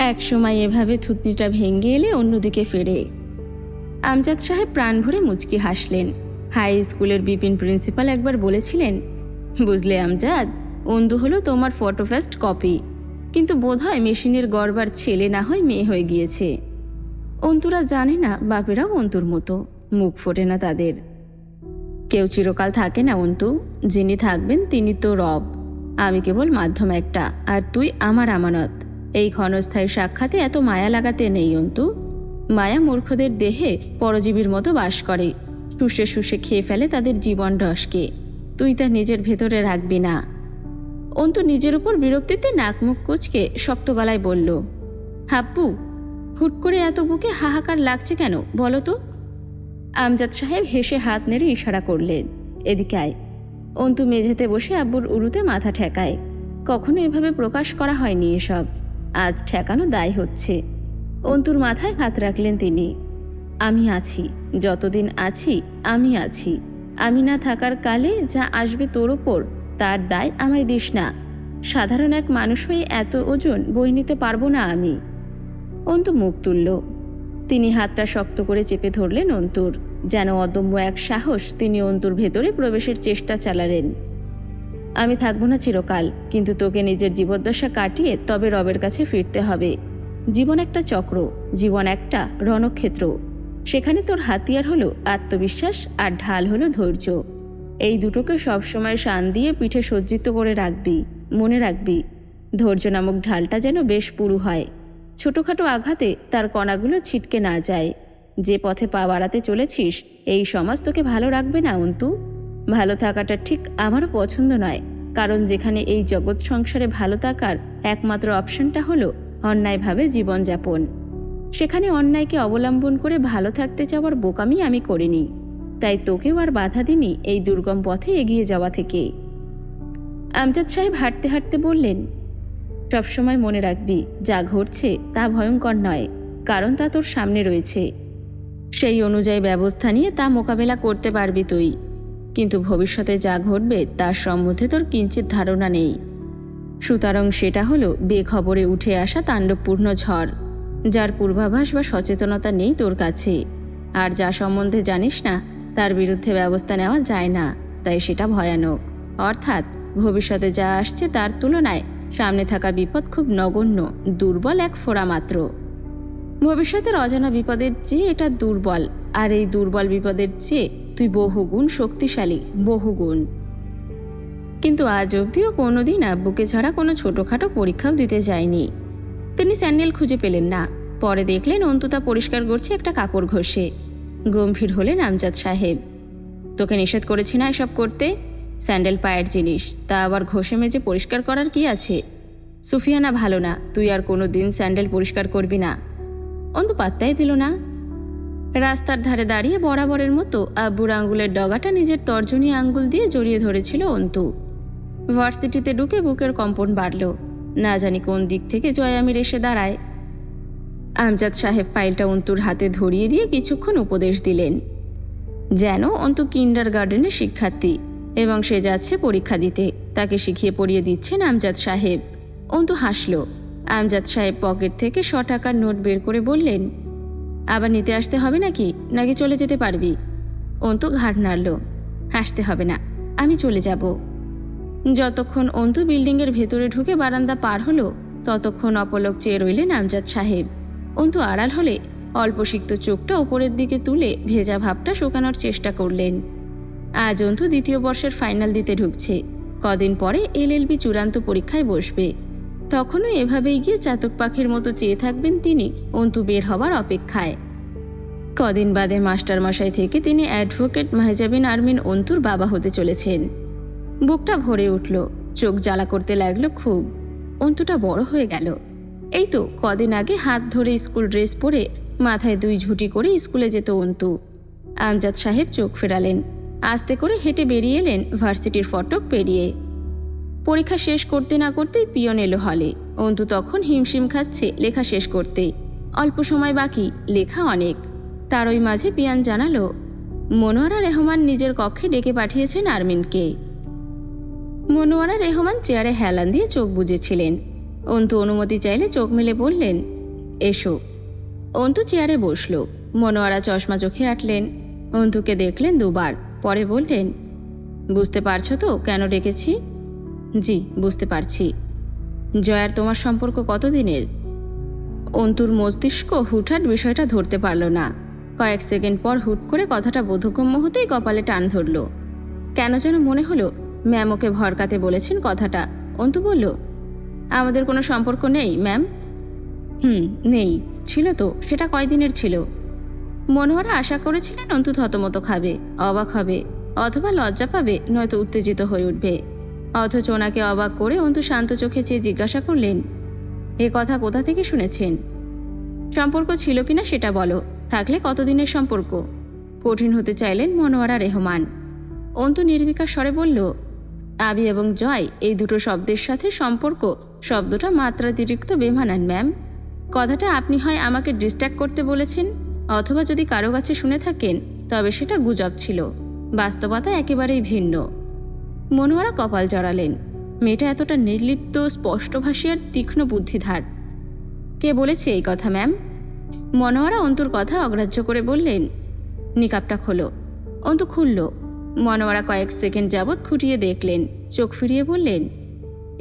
এক সময় এভাবে থুতনিটা ভেঙে এলে অন্যদিকে ফেরে। আমজাদ সাহেব প্রাণ ভরে মুচকি হাসলেন। হাই স্কুলের বিপিন প্রিন্সিপাল একবার বলেছিলেন, বুঝলে আমজাদ, অন্তু হলো তোমার ফটোফাস্ট কপি, কিন্তু বোধহয় মেশিনের গড়বার ছেলে না হয় মেয়ে হয়ে গিয়েছে। অন্তুরা জানে না বাপেরাও অন্তুর মতো, মুখ ফোটে না তাদের। কেউ চিরকাল থাকে না অন্তু, যিনি থাকবেন তিনি তো রব। আমি কেবল মাধ্যম একটা, আর তুই আমার আমানত। এই ক্ষণস্থায়ী সাক্ষাতে এত মায়া লাগাতে নেই অন্তু। মায়া মূর্খদের দেহে পরজীবীর মতো বাস করে, শুষে শুষে খেয়ে ফেলে তাদের জীবন রসকে। তুই তা নিজের ভেতরে রাখবি না। অন্তু নিজের উপর বিরক্তিতে নাক মুখ কুচকে শক্ত গলায় বলল, হাব্বু। হুট করে এত বুকে হাহাকার লাগছে কেন বলো তো? আমজাদ সাহেব হেসে হাত নেড়ে ইশারা করলেন, এদিকে আয়। অন্তু মেঝেতে বসে আব্বুর উরুতে মাথা ঠেকায়। কখনো এভাবে প্রকাশ করা হয়নি এসব, আজ ঠেকানো দায় হচ্ছে। অন্তুর মাথায় হাত রাখলেন তিনি। আমি আছি, যতদিন আছি আমি আছি। আমি না থাকার কালে যা আসবে তোর ওপর তার দায় আমায় দিস না। সাধারণ এক মানুষ হয়ে এত ওজন বই নিতে পারবো না আমি। অন্তু মুখ তুলল। তিনি হাতটা শক্ত করে চেপে ধরলেন অন্তুর, যেন অদম্য এক সাহস তিনি অন্তুর ভেতরে প্রবেশের চেষ্টা চালালেন। আমি থাকবো না চিরকাল, কিন্তু তোকে নিজের জীবদ্দশা কাটিয়ে তবে রবের কাছে ফিরতে হবে। জীবন একটা চক্র, জীবন একটা রণক্ষেত্র। সেখানে তোর হাতিয়ার হলো আত্মবিশ্বাস আর ঢাল হলো ধৈর্য। এই দুটোকে সবসময় শান দিয়ে পিঠে সজ্জিত করে রাখবি। মনে রাখবি, ধৈর্য নামক ঢালটা যেন বেশ পুরু হয়, ছোটোখাটো আঘাতে তার কণাগুলো ছিটকে না যায়। যে পথে পা বাড়াতে চলেছিস এই সমাজ তোকে ভালো রাখবে না অন্তু। ভালো থাকাটা ঠিক আমারও পছন্দ নয়, কারণ যেখানে এই জগৎ সংসারে ভালো থাকার একমাত্র অপশনটা হলো অন্যায়ভাবে জীবনযাপন, সেখানে অন্যায়কে অবলম্বন করে ভালো থাকতে চাওয়ার বোকামি আমি করিনি। তাই তোকেও আর বাধা দিনি এই দুর্গম পথে এগিয়ে যাওয়া থেকে। আমজাদ সাহেব হাঁটতে হাঁটতে বললেন, সবসময় মনে রাখবি, যা ঘটছে তা ভয়ঙ্কর নয়, কারণ তা তোর সামনে রয়েছে। সেই অনুযায়ী ব্যবস্থা নিয়ে তা মোকাবেলা করতে পারবি তুই। কিন্তু ভবিষ্যতে যা ঘটবে তার সম্বন্ধে তোর কিঞ্চিত ধারণা নেই। সুতরাং সেটা হলো বেখবরে উঠে আসা তাণ্ডবপূর্ণ ঝড়, যার পূর্বাভাস বা সচেতনতা নেই তোর কাছে। আর যা সম্বন্ধে জানিস না তার বিরুদ্ধে ব্যবস্থা নেওয়া যায় না, তাই সেটা ভয়ানক। অর্থাৎ ভবিষ্যতে যা আসছে তার তুলনায় সামনে থাকা বিপদ খুব নগণ্য, দুর্বল এক ফোঁড়া মাত্র। ভবিষ্যতের অজানা বিপদের চেয়ে এটা দুর্বল, আর এই দুর্বল বিপদের চেয়ে তুই বহুগুণ শক্তিশালী, বহুগুণ। কিন্তু আজ অবধিও কোনোদিন আব্বুকে ছাড়া কোনো ছোটোখাটো পরীক্ষাও দিতে যায়নি। তিনি স্যান্ডেল খুঁজে পেলেন না। পরে দেখলেন অন্তু তা পরিষ্কার করছে একটা কাপড় ঘষে। গম্ভীর হলেন আমজাদ সাহেব। তোকে নিষেধ করেছি না এসব করতে? স্যান্ডেল পায়ের জিনিস, তা আবার ঘষে মেজে পরিষ্কার করার কি আছে? সুফিয়ানা ভালো না, তুই আর কোনো দিন স্যান্ডেল পরিষ্কার করবি না। অন্তু পাত্তাই দিল না। রাস্তার ধারে দাঁড়িয়ে বরাবরের মতো আব্বুর আঙ্গুলের ডগাটা নিজের তর্জনী আঙ্গুল দিয়ে জড়িয়ে ধরেছিল অন্তু। ভার্সিটিতে ঢুকে বুকের কম্পন বাড়ল। না জানি কোন দিক থেকে জয়ামির এসে দাঁড়ায়। আমজাদ সাহেব ফাইলটা অন্তুর হাতে ধরিয়ে দিয়ে কিছুক্ষণ উপদেশ দিলেন, যেন অন্তু কিন্ডার গার্ডেনের শিক্ষার্থী এবং সে যাচ্ছে পরীক্ষা দিতে, তাকে শিখিয়ে পড়িয়ে দিচ্ছেন আমজাদ সাহেব। অন্তু হাসল। আমজাদ সাহেব পকেট থেকে 100 টাকার নোট বের করে বললেন, আবার নিতে আসতে হবে নাকি চলে যেতে পারবি? অন্তু ঘাড় নাড়ল। হাসতে হবে না, আমি চলে যাব। যতক্ষণ অন্তু বিল্ডিংয়ের ভেতরে ঢুকে বারান্দা পার হলো ততক্ষণ অপলক চেয়ে রইলেন আমজাদ সাহেব। অন্তু আড়াল হলে অল্প সিক্ত চোখটা ওপরের দিকে তুলে ভেজা ভাবটা শুকানোর চেষ্টা করলেন। আজ অন্তু 2য় বর্ষের ফাইনাল দিতে ঢুকছে। কদিন পরে LLB চূড়ান্ত পরীক্ষায় বসবে। তখনও এভাবেই গিয়ে চাতক পাখির মতো চেয়ে থাকবেন তিনি অন্তু বের হবার অপেক্ষায়। কদিন বাদে মাস্টারমশাই থেকে তিনি অ্যাডভোকেট মাহজাবিন আরমিন অন্তুর বাবা হতে চলেছেন। বুকটা ভরে উঠল, চোখ জ্বালা করতে লাগলো খুব। অন্তুটা বড় হয়ে গেল। এই তো কদিন আগে হাত ধরে স্কুল ড্রেস পরে মাথায় 2 ঝুঁটি করে স্কুলে যেত অন্তু। আমজাদ সাহেব চোখ ফেরালেন। আস্তে করে হেঁটে বেরিয়ে এলেন ভার্সিটির ফটক পেরিয়ে। পরীক্ষা শেষ করতে না করতেই পিয়ন এলো হলে। অন্তু তখন হিমশিম খাচ্ছে লেখা শেষ করতে। অল্প সময় বাকি, লেখা অনেক। তার ওই মাঝে পিয়ান জানালো, মনোয়ারা রহমান নিজের কক্ষে ডেকে পাঠিয়েছেন আরমিনকে। মনোয়ারা রহমান চেয়ারে হেলান দিয়ে চোখ বুজেছিলেন। অন্তু অনুমতি চাইলে চোখ মেলে বললেন, এসো। অন্তু চেয়ারে বসল। মনোয়ারা চশমা চোখে আটলেন। অন্তুকে দেখলেন 2 বার, পরে বললেন, বুঝতে পারছো তো কেন ডেকেছি? জি বুঝতে পারছি। জয়ার তোমার সম্পর্ক কতদিনের? অন্তুর মস্তিষ্ক হুটহাট বিষয়টা ধরতে পারল না। কয়েক সেকেন্ড পর হুট করে কথাটা বোধগম্য হতেই কপালে টান ধরল। কেন যেন মনে হলো ম্যাম ওকে ভরকাতে বলেছেন কথাটা। অন্তু বলল, আমাদের কোনো সম্পর্ক নেই ম্যাম। নেই, ছিল তো, সেটা কয়দিনের ছিল? মনোয়ারা আশা করেছিলেন অন্তু থতমত খাবে, অবাক হবে, অথবা লজ্জা পাবে, নয়তো উত্তেজিত হয়ে উঠবে। অথচ ওনাকে অবাক করে অন্তু শান্ত চোখে চেয়ে জিজ্ঞাসা করলেন, এ কথা কোথা থেকে শুনেছেন? সম্পর্ক ছিল কিনা সেটা বলো, থাকলে কতদিনের সম্পর্ক? কঠিন হতে চাইলেন মনোয়ারা রেহমান। অন্তু নির্বিকার স্বরে বলল, আবি এবং জয় এই দুটো শব্দের সাথে সম্পর্ক শব্দটা মাত্রাতিরিক্ত বেমানান ম্যাম। কথাটা আপনি হয় আমাকে ডিস্ট্র্যাক্ট করতে বলেছেন, অথবা যদি কারো কাছে শুনে থাকেন তবে সেটা গুজব ছিল। বাস্তবতা একেবারেই ভিন্ন। মনোয়ারা কপাল জড়ালেন। মেয়েটা এতটা নির্লিপ্ত, স্পষ্টভাষী আর তীক্ষ্ণ বুদ্ধিধার। কে বলেছে এই কথা ম্যাম? মনোয়ারা অন্তুর কথা অগ্রাহ্য করে বললেন, নিকাবটা খোলো। অন্তু খুলল। মনোয়ারা কয়েক সেকেন্ড যাবৎ খুঁটিয়ে দেখলেন, চোখ ফিরিয়ে বললেন,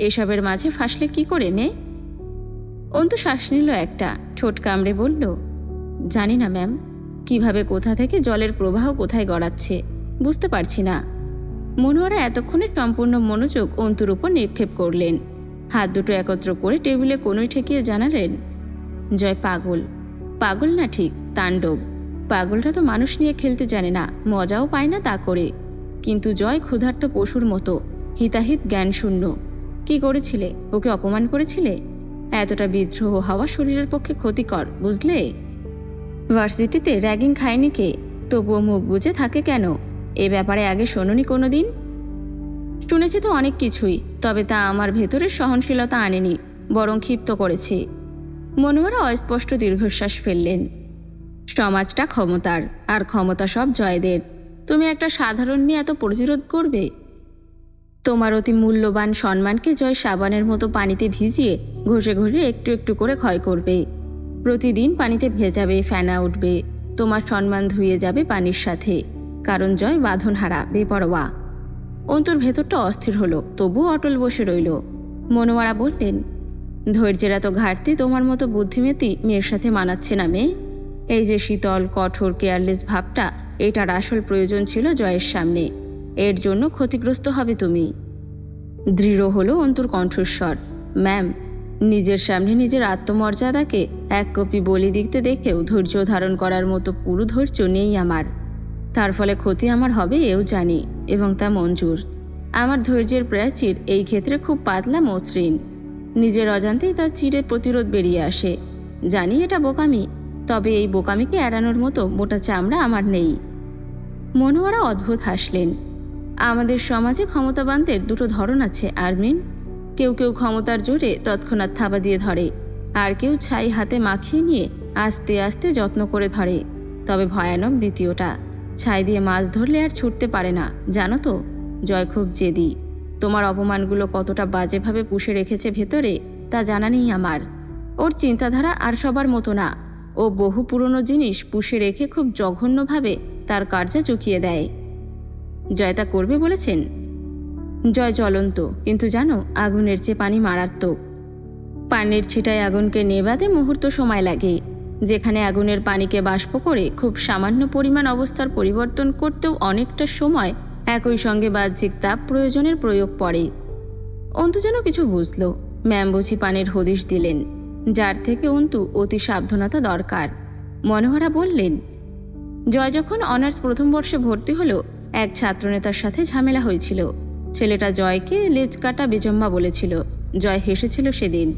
এসবের মাঝে ফাঁসলে কি করে মেয়ে? অন্তু শ্বাস নিল একটা, ঠোঁট কামড়ে বলল, জানি না ম্যাম। কিভাবে কোথা থেকে জলের প্রবাহ কোথায় গড়াচ্ছে বুঝতে পারছি না। মনোয়ারা এতক্ষণে সম্পূর্ণ মনোযোগ অন্তুর উপর নিক্ষেপ করলেন। হাত দুটো একত্র করে টেবিলে কোনোই ঠেকিয়ে জানালেন, জয় পাগল। পাগল না, ঠিক তাণ্ডব। পাগলটা তো মানুষ নিয়ে খেলতে জানে না, মজাও পায় না তা করে। কিন্তু জয় ক্ষুধার্ত পশুর মতো, হিতাহিত জ্ঞান শূন্য। কি করেছিলে? ওকে অপমান করেছিলে? এতটা বিদ্রোহ হওয়া শরীরের পক্ষে ক্ষতিকর, বুঝলে? ভার্সিটিতে র্যাগিং খায়নি কে? তবুও মুখ বুজে থাকে কেন? এ ব্যাপারে আগে শোনোনি কোনো দিন? শুনেছি তো অনেক কিছুই, তবে তা আমার ভেতরে সহনশীলতা আনেনি, বরং ক্ষিপ্ত করেছে। মনোয়ারা অস্পষ্ট দীর্ঘশ্বাস ফেললেন। সমাজটা ক্ষমতার, আর ক্ষমতা সব জয়দের। তুমি একটা সাধারণ মেয়ে এত প্রতিরোধ করবে? তোমার অতি মূল্যবান সম্মানকে জয় সাবানের মতো পানিতে ভিজিয়ে ঘষে ঘষে একটু একটু করে ক্ষয় করবে। প্রতিদিন পানিতে ভেজাবে, ফেনা উঠবে, তোমার সম্মান ধুয়ে যাবে পানির সাথে। কারণ জয় বাঁধনহারা, বেপরোয়া। অন্তুর ভেতরটা অস্থির হলো, তবুও অটল বসে রইল। মনোয়ারা বললেন, ধৈর্যের এত ঘাটতি তোমার মতো বুদ্ধিমতী মেয়ের সাথে মানাচ্ছে না মেয়ে। এই যে শীতল, কঠোর, কেয়ারলেস ভাবটা, এটার আসল প্রয়োজন ছিল জয়ের সামনে। এর জন্য ক্ষতিগ্রস্ত হবে তুমি। দৃঢ় হলো অন্তুর কণ্ঠস্বর। ম্যাম, নিজের সামনে নিজের আত্মমর্যাদাকে এক কপি বলি দিতে দেখেও ধৈর্য ধারণ করার মতো পুরো ধৈর্য নেই আমার। তার ফলে ক্ষতি আমার হবে এও জানি, এবং তা মঞ্জুর। আমার ধৈর্যের প্রাচীর এই ক্ষেত্রে খুব পাতলা, মসৃণ। নিজের অজান্তেই তার চিরে প্রতিরোধ বেরিয়ে আসে। জানি এটা বোকামি, তবে এই বোকামিকে এড়ানোর মতো মোটা চামড়া আমার নেই। মনোয়ারা অদ্ভুত হাসলেন। আমাদের সমাজে ক্ষমতাবানদের দুটো ধরন আছে আরমিন। কেউ কেউ ক্ষমতার জোরে তৎক্ষণাৎ থাবা দিয়ে ধরে, আর কেউ ছাই হাতে মাখিয়ে নিয়ে আস্তে আস্তে যত্ন করে ধরে। তবে ভয়ানক দ্বিতীয়টা। ছাই দিয়ে মাছ ধরলে আর ছুটতে পারে না, জানো তো? জয় খুব জেদি। তোমার অপমানগুলো কতটা বাজেভাবে পুষে রেখেছে ভেতরে তা জানা নেই আমার। ওর চিন্তাধারা আর সবার মতো না। ও বহু পুরনো জিনিস পুষে রেখে খুব জঘন্যভাবে তার কার্যে চুকিয়ে দেয়। জয় তা করবে বলেছেন? জয় জ্বলন্ত, কিন্তু জানো, আগুনের চেয়ে পানি মারাত্মক। পানির ছিটায় আগুনকে নেভাতে মুহূর্ত সময় লাগে। যেখানে আগুনের পানিকে বাষ্প করে খুব সামান্য পরিমাণ অবস্থার পরিবর্তন করতেও অনেকটা সময় একই সঙ্গে বাহ্যিক তাপ প্রয়োজনের প্রয়োগ পড়ে। অন্তু যেন কিছু বুঝল। ম্যাম বুঝি পানির হদিশ দিলেন, যার থেকে অন্তু অতি সাবধানতা দরকার। মনোহরা বললেন, জয় যখন অনার্স প্রথম বর্ষে ভর্তি হলো, এক ছাত্রনেতার সাথে ঝামেলা হয়েছিল। ছেলেটা জয়কে লেজ কাটা বেজম্মা বলেছিল। জয় হেসেছিল সেদিন।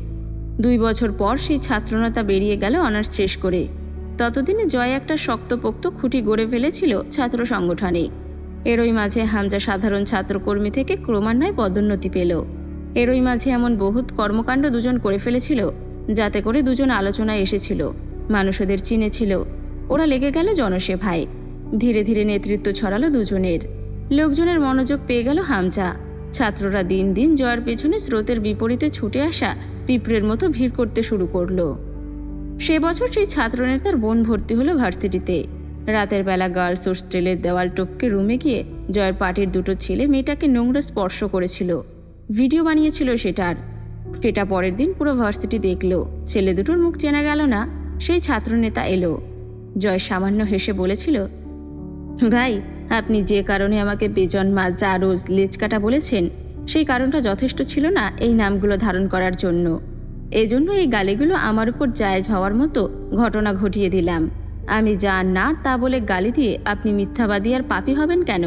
2 বছর পর সেই ছাত্রনেতা বেরিয়ে গেল অনার্স শেষ করে। ততদিনে জয় একটা শক্তপোক্ত খুঁটি গড়ে ফেলেছিল ছাত্র সংগঠনে। এরই মাঝে হামজা সাধারণ ছাত্রকর্মী থেকে ক্রমান্বয়ে পদোন্নতি পেল। এরই মাঝে এমন বহুত কর্মকাণ্ড দুজন করে ফেলেছিল, যাতে করে দুজন আলোচনায় এসেছিল, মানুষ ওদের চিনেছিল। ওরা লেগে গেল জনসেবায়। ধীরে ধীরে নেতৃত্ব ছড়ালো দুজনের। লোকজনের মনোযোগ পেয়ে গেল হামজা। ছাত্ররা দিন দিন জয়ের পেছনে স্রোতের বিপরীতে ছুটে আসা পিঁপড়ের মতো ভিড় করতে শুরু করলো। সে বছর সেই ছাত্রনেতার বোন ভর্তি হলো ভার্সিটিতে। রাতের বেলা গার্লস হোস্টেলের দেওয়াল টপকে রুমে গিয়ে জয়ের পার্টির দুটো ছেলে মেয়েটাকে নোংরা স্পর্শ করেছিল। ভিডিও বানিয়েছিল সেটার। সেটা পরের দিন পুরো ভার্সিটি দেখলো। ছেলে দুটোর মুখ চেনা গেল না। সেই ছাত্রনেতা এলো। জয় সামান্য হেসে বলেছিল, ভাই, আপনি যে কারণে আমাকে বেজন্মা, জারজ, লেজকাটা বলেছেন, সেই কারণটা যথেষ্ট ছিল না এই নামগুলো ধারণ করার জন্য। এজন্য এই গালিগুলো আমার উপর জায়েজ হওয়ার মতো ঘটনা ঘটিয়ে দিলাম। আমি যা না তা বলে গালি দিয়ে আপনি মিথ্যাবাদী আর পাপী হবেন কেন?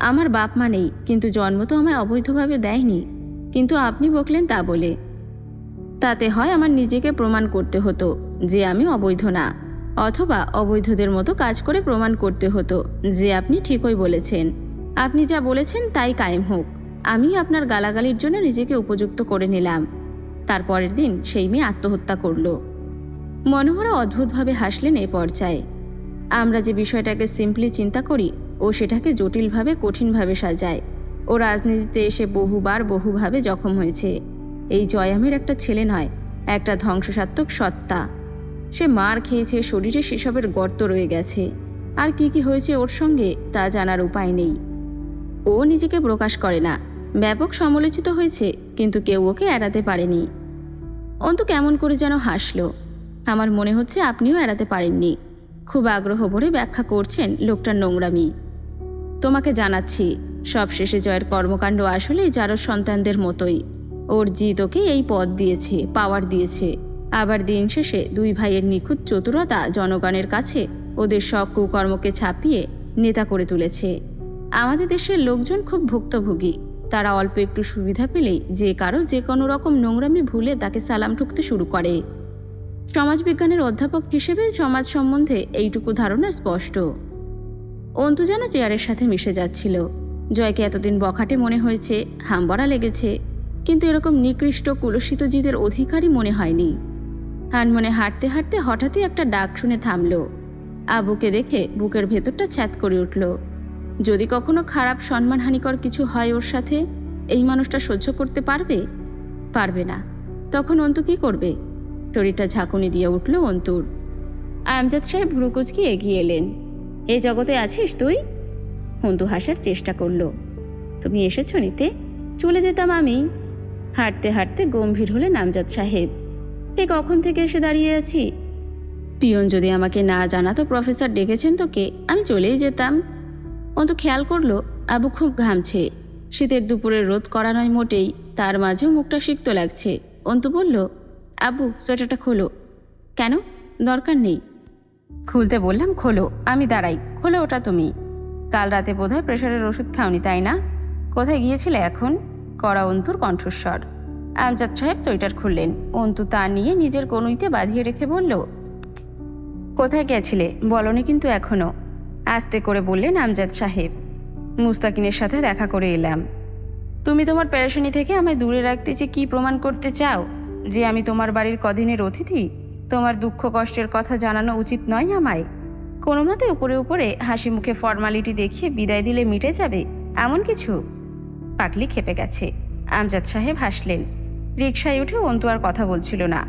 আমার বাপ মা নেই, কিন্তু জন্ম তো আমায় অবৈধভাবে দেয়নি। কিন্তু আপনি বকলেন তা বলে। তাতে হয় আমার নিজেকে প্রমাণ করতে হতো। যে আমি অবৈধ না, অথবা অবৈধদের মতো কাজ করে প্রমাণ করতে হতো যে আপনি ঠিকই বলেছেন। আপনি যা বলেছেন তাই কায়েম হোক। আমি আপনার গালাগালির জন্য নিজেকে উপযুক্ত করে নিলাম। তারপরের দিন সেই মেয়ে আত্মহত্যা করল। মনোহরা অদ্ভুতভাবে হাসলেন এ পর্যায়ে। আমরা যে বিষয়টাকে সিম্পলি চিন্তা করি, ও সেটাকে জটিলভাবে কঠিনভাবে সাজায়। ও রাজনীতিতে এসে বহুভাবে জখম হয়েছে। এই জয়ামের একটা ছেলে নয়, একটা ধ্বংসসাত্মক সত্তা। সে মার খেয়েছে, শরীরে সেসবের গর্ত রয়ে গেছে। আর কি কি হয়েছে ওর সঙ্গে তা জানার উপায় নেই। ও নিজেকে প্রকাশ করে না, ব্যাপক সমালোচিত হয়েছে, কিন্তু কেউ ওকে এড়াতে পারেনি। অন্তু কেমন করে যেন হাসল। আমার মনে হচ্ছে আপনিও এড়াতে পারেননি। খুব আগ্রহ ভরে ব্যাখ্যা করছেন লোকটার নোংরামি। তোমাকে জানাচ্ছি, সবশেষে জয়ের কর্মকাণ্ড আসলে যারও সন্তানদের মতোই। ওর জিদ ওকে এই পদ দিয়েছে, পাওয়ার দিয়েছে। আবার দিন শেষে দুই ভাইয়ের নিখুঁত চতুরতা জনগণের কাছে ওদের সব কুকর্মকে ছাপিয়ে নেতা করে তুলেছে। আমাদের দেশের লোকজন খুব ভুক্তভোগী। তারা অল্প একটু সুবিধা পেলেই যে কারো যে কোনো রকম নোংরামি ভুলে তাকে সালাম ঠুকতে শুরু করে। সমাজবিজ্ঞানের অধ্যাপক হিসেবে সমাজ সম্বন্ধে এইটুকু ধারণা স্পষ্ট। অন্তু যেন চেয়ারের সাথে মিশে যাচ্ছিল। জয়কে এতদিন বখাটে মনে হয়েছে, হামবড়া লেগেছে, কিন্তু এরকম নিকৃষ্ট কুলসিত জিদের অধিকারী মনে হয়নি। হানমনে হাঁটতে হাঁটতে হঠাৎই একটা ডাক শুনে থামল। আবুকে দেখে বুকের ভেতরটা ছ্যাদ করে উঠল। যদি কখনো খারাপ সম্মানহানিকর কিছু হয় ওর সাথে, এই মানুষটা সহ্য করতে পারবে? পারবে না। তখন অন্তু কি করবে? শরীরটা ঝাঁকুনি দিয়ে উঠল অন্তুর। আমজাদ সাহেব ভ্রুকুচকে এগিয়ে এলেন। এই জগতে আছিস তুই? অন্তু হাসার চেষ্টা করল। তুমি এসেছ নিতে? চলে যেতাম আমি। হাঁটতে হাঁটতে গম্ভীর হলেন আমজাদ সাহেব। এ কখন থেকে এসে দাঁড়িয়ে আছি? পিয়ন যদি আমাকে না জানাতো প্রফেসর ডেকেছেন তোকে, আমি চলেই যেতাম। অন্তু খেয়াল করল আবু খুব ঘামছে। শীতের দুপুরের রোদ করা নয় মোটেই, তার মাঝেও মুখটা সিক্ত লাগছে। অন্তু বলল, আবু সোয়েটারটা খোলো। কেন? দরকার নেই। খুলতে বললাম খোলো। আমি দাঁড়াই, খোলো ওটা তুমি। কাল রাতে বোধহয় প্রেশারের ওষুধ খাওনি, তাই না? কোথায় গিয়েছিলে এখন? কড়া অন্তুর কণ্ঠস্বর। আমজাদ সাহেব সোয়েটার খুললেন। অন্তু তা নিয়ে নিজের কনুইতে বাঁধিয়ে রেখে বলল, কোথায় গেছিলে বলনি কিন্তু এখনো। আস্তে করে বললেন আমজাদ সাহেব। মুস্তাকিনের সাথে দেখা করে এলাম। তুমি তোমার পেরেশানি থেকে আমায় দূরে রাখতে যে কি প্রমাণ করতে চাও? যে আমি তোমার বাড়ির কদিনের অতিথি? তোমার দুঃখ কষ্টের কথা জানানো উচিত নয় আমায়? কোনো মতে উপরে উপরে হাসি মুখে ফর্মালিটি দেখিয়ে বিদায় দিলে মিটে যাবে এমন কিছু? পাগলি খেপে গেছে। আমজাদ সাহেব হাসলেন। রিকশায় উঠে অন্তু আর কথা বলছিল না।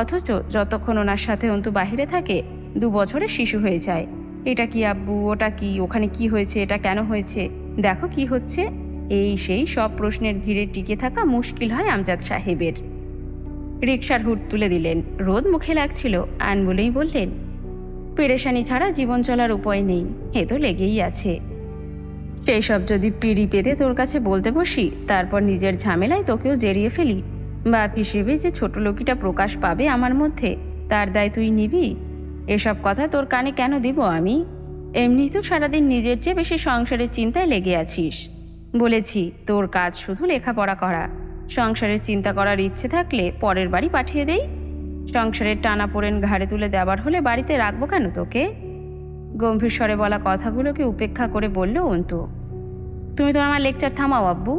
অথচ যতক্ষণ ওনার সাথে অন্তু বাহিরে থাকে 2 বছরের শিশু হয়ে যায়। এটা কি আব্বু, ওটা কি, ওখানে কি হয়েছে, এটা কেন হয়েছে, দেখো কি হচ্ছে, এই সেই সব প্রশ্নের ভিড়ে টিকে থাকা মুশকিল হয় আমজাদ সাহেবের। রিকশার হুড তুলে দিলেন। রোদ মুখে লাগছিল। আনবলেই বললেন, পেরেশানি ছাড়া জীবন চলার উপায় নেই, এ তো লেগেই আছে। সেই সব যদি পিড়ি পেতে তোর কাছে বলতে বসি, তারপর নিজের ঝামেলায় তোকেও জড়িয়ে ফেলি, বাপ হিসেবে যে ছোট লোকিটা প্রকাশ পাবে আমার মধ্যে, তার দায় তুই নিবি? এসব কথা তোর কানে কেন দিব আমি? এমনি তো সারাদিন নিজের চেয়ে বেশি সংসারের চিন্তায় লেগে আছিস। বলেছি তোর কাজ শুধু লেখাপড়া করা। সংসারের চিন্তা করার ইচ্ছে থাকলে পরের বাড়ি পাঠিয়ে দেই। সংসারের টানাপোড়েন ঘাড়ে তুলে দেওয়ার হলে বাড়িতে রাখবো কেন তোকে? গম্ভীর স্বরে বলা কথাগুলোকে উপেক্ষা করে বলল অন্তু। তুমি তো আমার লেকচার থামাও আব্বু।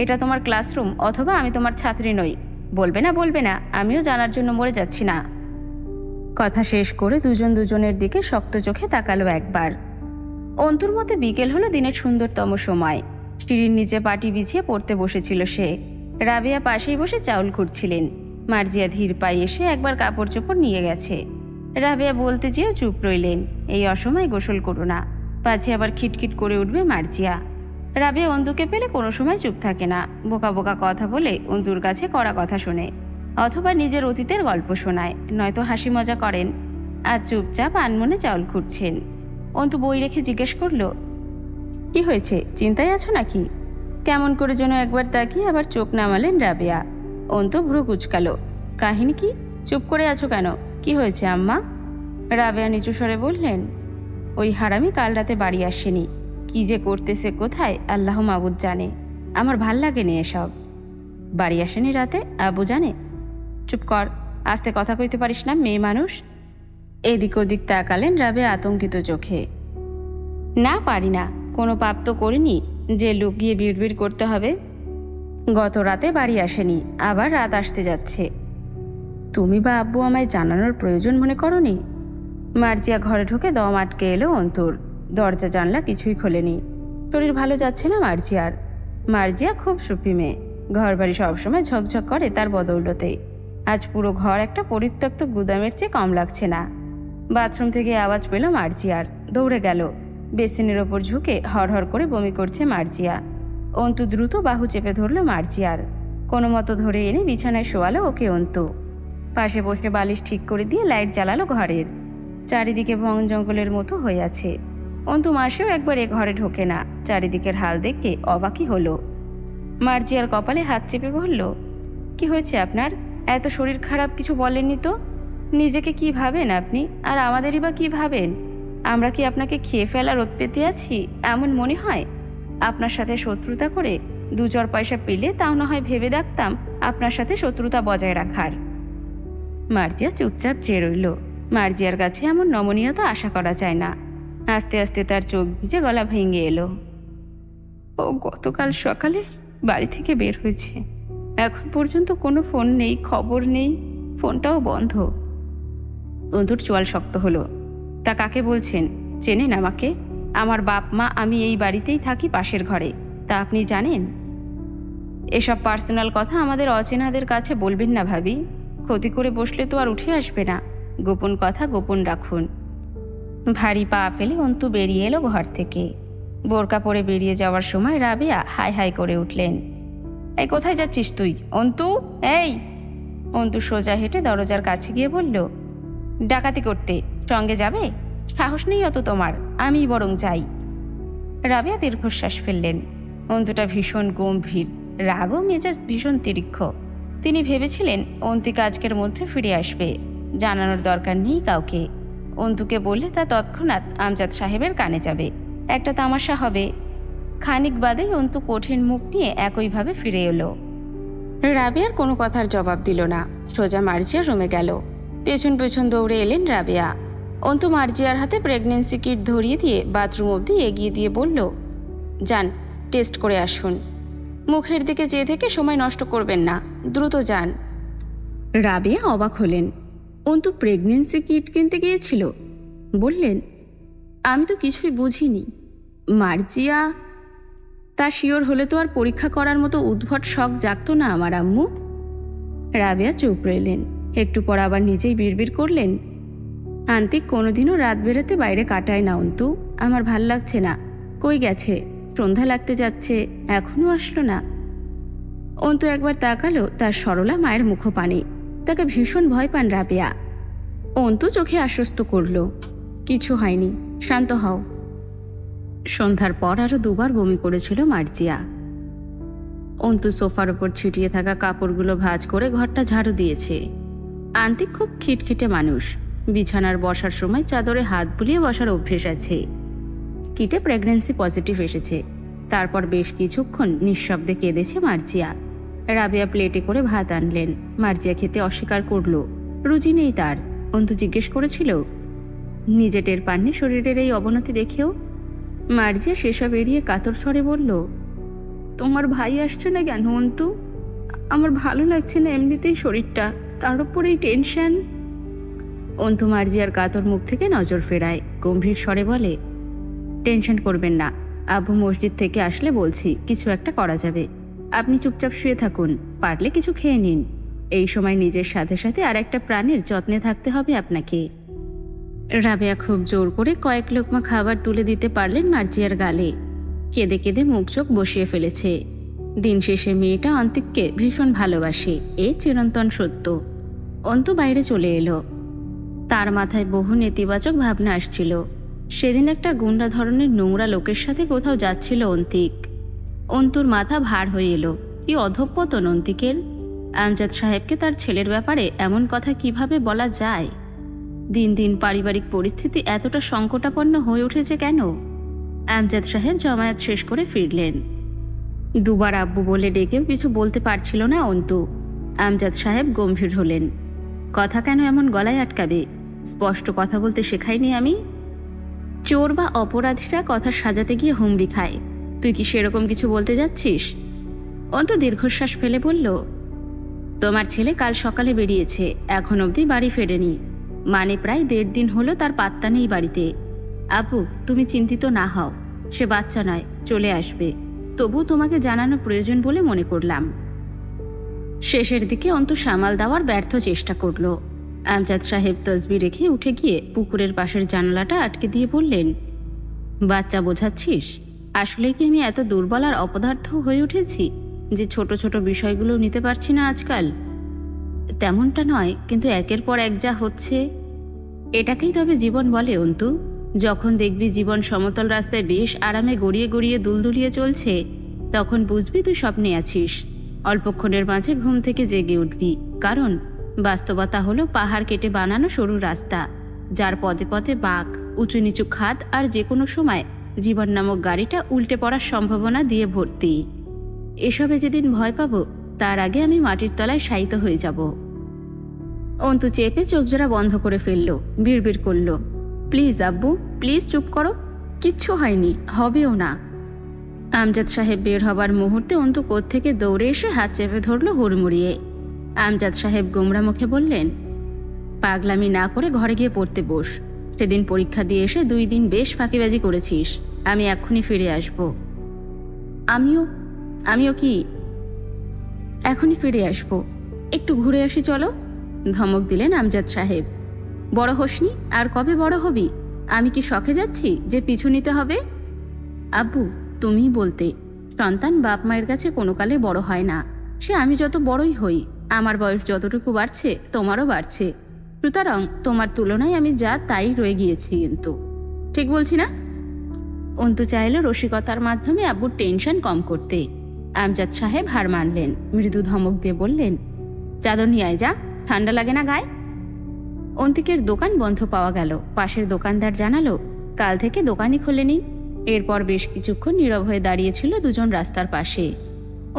এটা তোমার ক্লাসরুম, অথবা আমি তোমার ছাত্রী নই। বলবে না বলবে না, আমিও জানার জন্য মরে যাচ্ছি না। কথা শেষ করে দুজন দুজনের দিকে শক্ত চোখে তাকালো একবার। অন্তুর মতে বিকেল হলো দিনের সুন্দরতম সময়। সিঁড়ির নিচে পাটি বিছিয়ে পড়তে বসেছিল সে। রাবেয়া পাশেই বসে চাউল খুঁড়ছিলেন। মার্জিয়া ধীর পায়ে এসে একবার কাপড় চোপড় নিয়ে গেছে। রাবেয়া বলতে যেও চুপ রইলেন, এই অসময় গোসল করো না, পাছে আবার খিটখিট করে উঠবে মার্জিয়া। রাবেয়া অন্তুকে পেলে কোনো সময় চুপ থাকে না। বোকা বোকা কথা বলে অন্তুর কাছে কড়া কথা শোনে, অথবা নিজের অতীতের গল্প শোনায়, নয়তো হাসি মজা করেন। আর চুপচাপ আনমনে চাউল খুঁড়ছেন। অন্তু বই রেখে জিজ্ঞেস করল, কি হয়েছে, চিন্তায় আছো নাকি? কেমন করে যেন একবার তাকিয়ে আবার চোখ নামালেন রাবেয়া। অন্তু ভ্রু কুচকালো। কাহিনী কি? চুপ করে আছো কেন? কি হয়েছে আম্মা? রাবেয়া নিচু স্বরে বললেন, ওই হারামি কাল রাতে বাড়ি আসেনি। কি যে করতেছে কোথায় আল্লাহ মাবুদ জানে। আমার ভাল লাগেনি এসব। বাড়ি আসেনি রাতে? আব্বু জানে? চুপ কর, আস্তে কথা কইতে পারিস না, মেয়ে মানুষ। এদিক ওদিক তাকালেন রাবেয়া আতঙ্কিত চোখে। না, পারি না। কোনো পাপ তো করিনি যে লুকিয়ে বিড়বিড় করতে হবে। গত রাতে বাড়ি আসেনি, আবার রাত আসতে যাচ্ছে। তুমি বা আব্বু আমায় জানানোর প্রয়োজন মনে করনি? মার্জিয়া ঘরে ঢুকে দম আটকে এলো অন্তুর। দরজা জানলা কিছুই খোলেনি। শরীর ভালো যাচ্ছে না মার্জিয়ার। মার্জিয়া খুব সুফি মেয়ে। ঘর বাড়ি সবসময় ঝকঝক করে তার বদৌলতে। আজ পুরো ঘর একটা পরিত্যক্ত গুদামের চেয়ে কম লাগছে না। বাথরুম থেকে আওয়াজ পেল মার্জিয়ার। দৌড়ে গেল। বেসিনের ওপর ঝুঁকে হরহর করে বমি করছে মার্জিয়া। অন্তু দ্রুত বাহু চেপে ধরল মার্জিয়ার। কোনো মতো ধরে এনে বিছানায় শোয়ালো ওকে অন্তু। পাশে বসে বালিশ ঠিক করে দিয়ে লাইট জ্বালালো ঘরের। চারিদিকে বন জঙ্গলের মতো হয়ে আছে। অন্তু মাসেও একবার এ ঘরে ঢোকে না। চারিদিকের হাল দেখে অবাকই হলো। মার্জিয়ার কপালে হাত চেপে বলল, কি হয়েছে আপনার? এত শরীর খারাপ, কিছু বলেননি তো? নিজেকে কি ভাবেন আপনি? আর আমাদেরই বা কি ভাবেন? আমরা কি আপনাকে খেয়ে ফেলার রোদ পেতে আছি এমন মনে হয়? আপনার সাথে শত্রুতা করে 2-4 পয়সা পেলে তাও না হয় ভেবে দেখতাম আপনার সাথে শত্রুতা বজায় রাখার। মার্জিয়া চুপচাপ চেয়ে রইল। মার্জিয়ার কাছে এমন নমনীয়তা আশা করা যায় না। আস্তে আস্তে তার চোখ ভিজে গলা ভেঙে এলো। ও গতকাল সকালে বাড়ি থেকে বের হয়েছে। এখন পর্যন্ত কোনো ফোন নেই, খবর নেই, ফোনটাও বন্ধ। বন্ধুর চোয়াল শক্ত হলো। তা কাকে বলছেন? চেনেন আমাকে? আমার বাপ মা, আমি এই বাড়িতেই থাকি পাশের ঘরে। তা আপনি জানেন? এসব পার্সোনাল কথা আমাদের অচেনাদের কাছে বলবেন না ভাবি। ক্ষতি করে বসলে তো আর উঠে আসবে না। গোপন কথা গোপন রাখুন। ভারী পা ফেলে অন্তু বেরিয়ে এলো ঘর থেকে। বোরকা পরে বেরিয়ে যাওয়ার সময় রাবেয়া হাই হাই করে উঠলেন। এই কোথায় যাচ্ছিস তুই অন্তু? এই! অন্তু সোজা হেঁটে দরজার কাছে গিয়ে বলল, ডাকাতি করতে সঙ্গে যাবে? সাহস নেই অত তোমার, আমি বরং যাই। রাবেয়া দীর্ঘশ্বাস ফেললেন। অন্তুটা ভীষণ গম্ভীর, রাগও মেজাজ ভীষণ তীক্ষ্ণ। তিনি ভেবেছিলেন অন্তিকা আজকের মধ্যে ফিরে আসবে। জানানোর দরকার নেই কাউকে। অন্তুকে বললে তা তৎক্ষণাৎ আমজাদ সাহেবের কানে যাবে। একটা তামাশা হবে। খানিক বাদেই অন্তু কঠিন মুখ নিয়ে একইভাবে ফিরে এলো। রাবেয়ার কোনো কথার জবাব দিল না। সোজা মার্জিয়ার রুমে গেল। পেছন পেছন দৌড়ে এলেন রাবেয়া। অন্তু মার্জিয়ার হাতে প্রেগনেন্সি কিট ধরিয়ে দিয়ে বাথরুম অবধি এগিয়ে দিয়ে বলল, যান, টেস্ট করে আসুন। মুখের দিকে চেয়ে থেকে সময় নষ্ট করবেন না, দ্রুত যান। রাবেয়া অবাক হলেন। অন্তু প্রেগনেন্সি কিট কিনতে গিয়েছিল? বললেন, আমি তো কিছুই বুঝিনি। মার্জিয়া? তা শিওর হলে তো আর পরীক্ষা করার মতো উদ্ভট শখ জাগতো না আমার আম্মু। রাবেয়া চুপ রইলেন। একটু পর আবার নিজেই বিড়বিড় করলেন, আন্তিক কোনোদিনও রাত বেরাতে বাইরে কাটায় না অন্তু। আমার ভাল লাগছে না। কই গেছে? সন্ধ্যা লাগতে যাচ্ছে, এখনো আসলো না। অন্তু একবার তাকালো তার সরলা মায়ের মুখপানে। তাকে ভীষণ ভয় পান রাবেয়া। অন্তু চোখে আশ্বস্ত করল, কিছু হয়নি, শান্ত হও। সন্ধ্যার পর আরো 2বার বমি করেছিল মার্জিয়া। অন্তু সোফার ওপর ছিটিয়ে থাকা কাপড়গুলো ভাঁজ করে ঘরটা ঝাড়ু দিয়েছে। আন্তিক খুব খিটখিটে মানুষ। বিছানার বসার সময় চাদরে হাত বুলিয়ে বসার অভ্যেস আছে। কিটে প্রেগন্যান্সি পজিটিভ এসেছে। তারপর বেশ কিছুক্ষণ নিঃশব্দে কেঁদেছে মার্জিয়া। রাবেয়া প্লেটে করে ভাত আনলেন। মার্জিয়া খেতে অস্বীকার করল। রুচি নেই তার। অন্তু জিজ্ঞেস করেছিল, নিজে টের পাননি শরীরের এই অবনতি দেখেও? মার্জিয়া সেসব এড়িয়ে কাতর স্বরে বলল, তোমার ভাই আসছে না কেন অন্তু? আমার ভালো লাগছে না এমনিতেই শরীরটা, তার উপর এই টেনশন। অন্তু মার্জিয়ার কাতর মুখ থেকে নজর ফেরায়, গম্ভীর স্বরে বলে, টেনশন করবেন না। আব্বু মসজিদ থেকে আসলে বলছি কিছু একটা করা যাবে। আপনি চুপচাপ শুয়ে থাকুন, পারলে কিছু খেয়ে নিন। এই সময় নিজের সাথে সাথে আর একটা প্রাণের যত্নে থাকতে হবে আপনাকে। রাবেয়া খুব জোর করে কয়েক লোকমা খাবার তুলে দিতে পারলেন মার্জিয়ার গালে। কেঁদে কেঁদে মুখ চোখ বসিয়ে ফেলেছে। দিন শেষে মেয়েটা অন্তিককে ভীষণ ভালোবাসে, এ চিরন্তন সত্য। অন্তু বাইরে চলে এলো। তার মাথায় বহু নেতিবাচক ভাবনা আসছিল। সেদিন একটা গুন্ডা ধরনের নোংরা লোকের সাথে কোথাও যাচ্ছিল অন্তিক। অন্তুর মাথা ভার হয়ে এলো। কি অধঃপতন অন্তিকের! আমজাদ সাহেবকে তার ছেলের ব্যাপারে এমন কথা কিভাবে বলা যায়? দিন দিন পারিবারিক পরিস্থিতি এতটা সংকটাপন্ন হয়ে উঠেছে কেন? আমজাদ সাহেব জমায়েত শেষ করে ফিরলেন। 2বার আব্বু বলে ডেকেও কিছু বলতে পারছিল না অন্তু। আমজাদ সাহেব গম্ভীর হলেন। কথা কেন এমন গলায় আটকাবে? স্পষ্ট কথা বলতে শেখাইনি আমি? চোর বা অপরাধীরা কথা সাজাতে গিয়ে হুমড়ি খায়, তুই কি সেরকম কিছু বলতে যাচ্ছিস? অন্তু দীর্ঘশ্বাস ফেলে বলল, তোমার ছেলে কাল সকালে বেরিয়েছে, এখন অবধি বাড়ি ফেরেনি। মানে প্রায় 1.5 দিন হলো তার পাত্তা নেই বাড়িতে। আপু, তুমি চিন্তিত না হও, সে বাচ্চা নয়, চলে আসবে। তবু তোমাকে জানানো প্রয়োজন বলে মনে করলাম। শেষের দিকে অন্তু সামাল দেওয়ার ব্যর্থ চেষ্টা করল। আমজাদ সাহেব তসবি রেখে উঠে গিয়ে পুকুরের পাশের জানালাটা আটকে দিয়ে বললেন, বাচ্চা বোঝাচ্ছিস? আসলে কি আমি এত দুর্বল আর অপদার্থ হয়ে উঠেছি যে ছোট ছোট বিষয়গুলো নিতে পারছি না আজকাল? তেমনটা নয়, কিন্তু একের পর এক যা হচ্ছে, এটাকেই তবে জীবন বলে অন্তু। যখন দেখবি জীবন সমতল রাস্তায় বেশ আরামে গড়িয়ে গড়িয়ে দুলদুলিয়ে চলছে, তখন বুঝবি তুই স্বপ্নে আছিস। অল্পক্ষণের মাঝে ঘুম থেকে জেগে উঠবি, কারণ বাস্তবতা হলো পাহাড় কেটে বানানো সরু রাস্তা, যার পদে পদে বাঁক, উঁচু নিচু খাদ, আর যে কোনো সময় জীবন নামক গাড়িটা উল্টে পড়ার সম্ভাবনা দিয়ে ভর্তি। এসবে যেদিন ভয় পাবো, তার আগে আমি মাটির তলায় শায়িত হয়ে যাব। অন্তু চেপে চোখজোড়া বন্ধ করে ফেলল, বিড়বিড় করল, প্লিজ আব্বু, প্লিজ চুপ করো, কিচ্ছু হয়নি, হবেও না। আমজাদ সাহেব বের হবার মুহূর্তে অন্তু কোত্থেকে দৌড়ে এসে হাত চেপে ধরল হুড়মুড়িয়ে। আমজাদ সাহেব গোমরা মুখে বললেন, পাগলামি না করে ঘরে গিয়ে পড়তে বস। সেদিন পরীক্ষা দিয়ে এসে 2 দিন বেশ ফাঁকিবাজি করেছিস। আমি এক্ষুনি ফিরে আসব। আমিও কি এখনই ফিরে আসব? একটু ঘুরে আসি চলো, ধমক দিলেন আমজাদ সাহেব। বড় হোসনি, আর কবে বড় হবি? আমি কি শখে যাচ্ছি যে পিছু নিতে হবে? আব্বু, তুমিই বলতে, সন্তান বাপ মায়ের কাছে কোনো কালে বড় হয় না। সে আমি যত বড়ই হই, আমার বয়স যতটুকু বাড়ছে তোমারও বাড়ছে, সুতরাং তোমার তুলনায় আমি যা তাই রয়ে গিয়েছি। কিন্তু ঠিক বলছি না? অন্তু চাইল রসিকতার মাধ্যমে আব্বুর টেনশন কম করতে। আমজাদ সাহেব হার মানলেন, মৃদু ধমক দিয়ে বললেন, চাদর নিয়ে আয় যা, ঠান্ডা লাগে না গায়ে। অন্তিকের দোকান বন্ধ পাওয়া গেল। পাশের দোকানদার জানালো, কাল থেকে দোকানই খোলেনি। এরপর বেশ কিছুক্ষণ নীরব হয়ে দাঁড়িয়েছিল দুজন রাস্তার পাশে।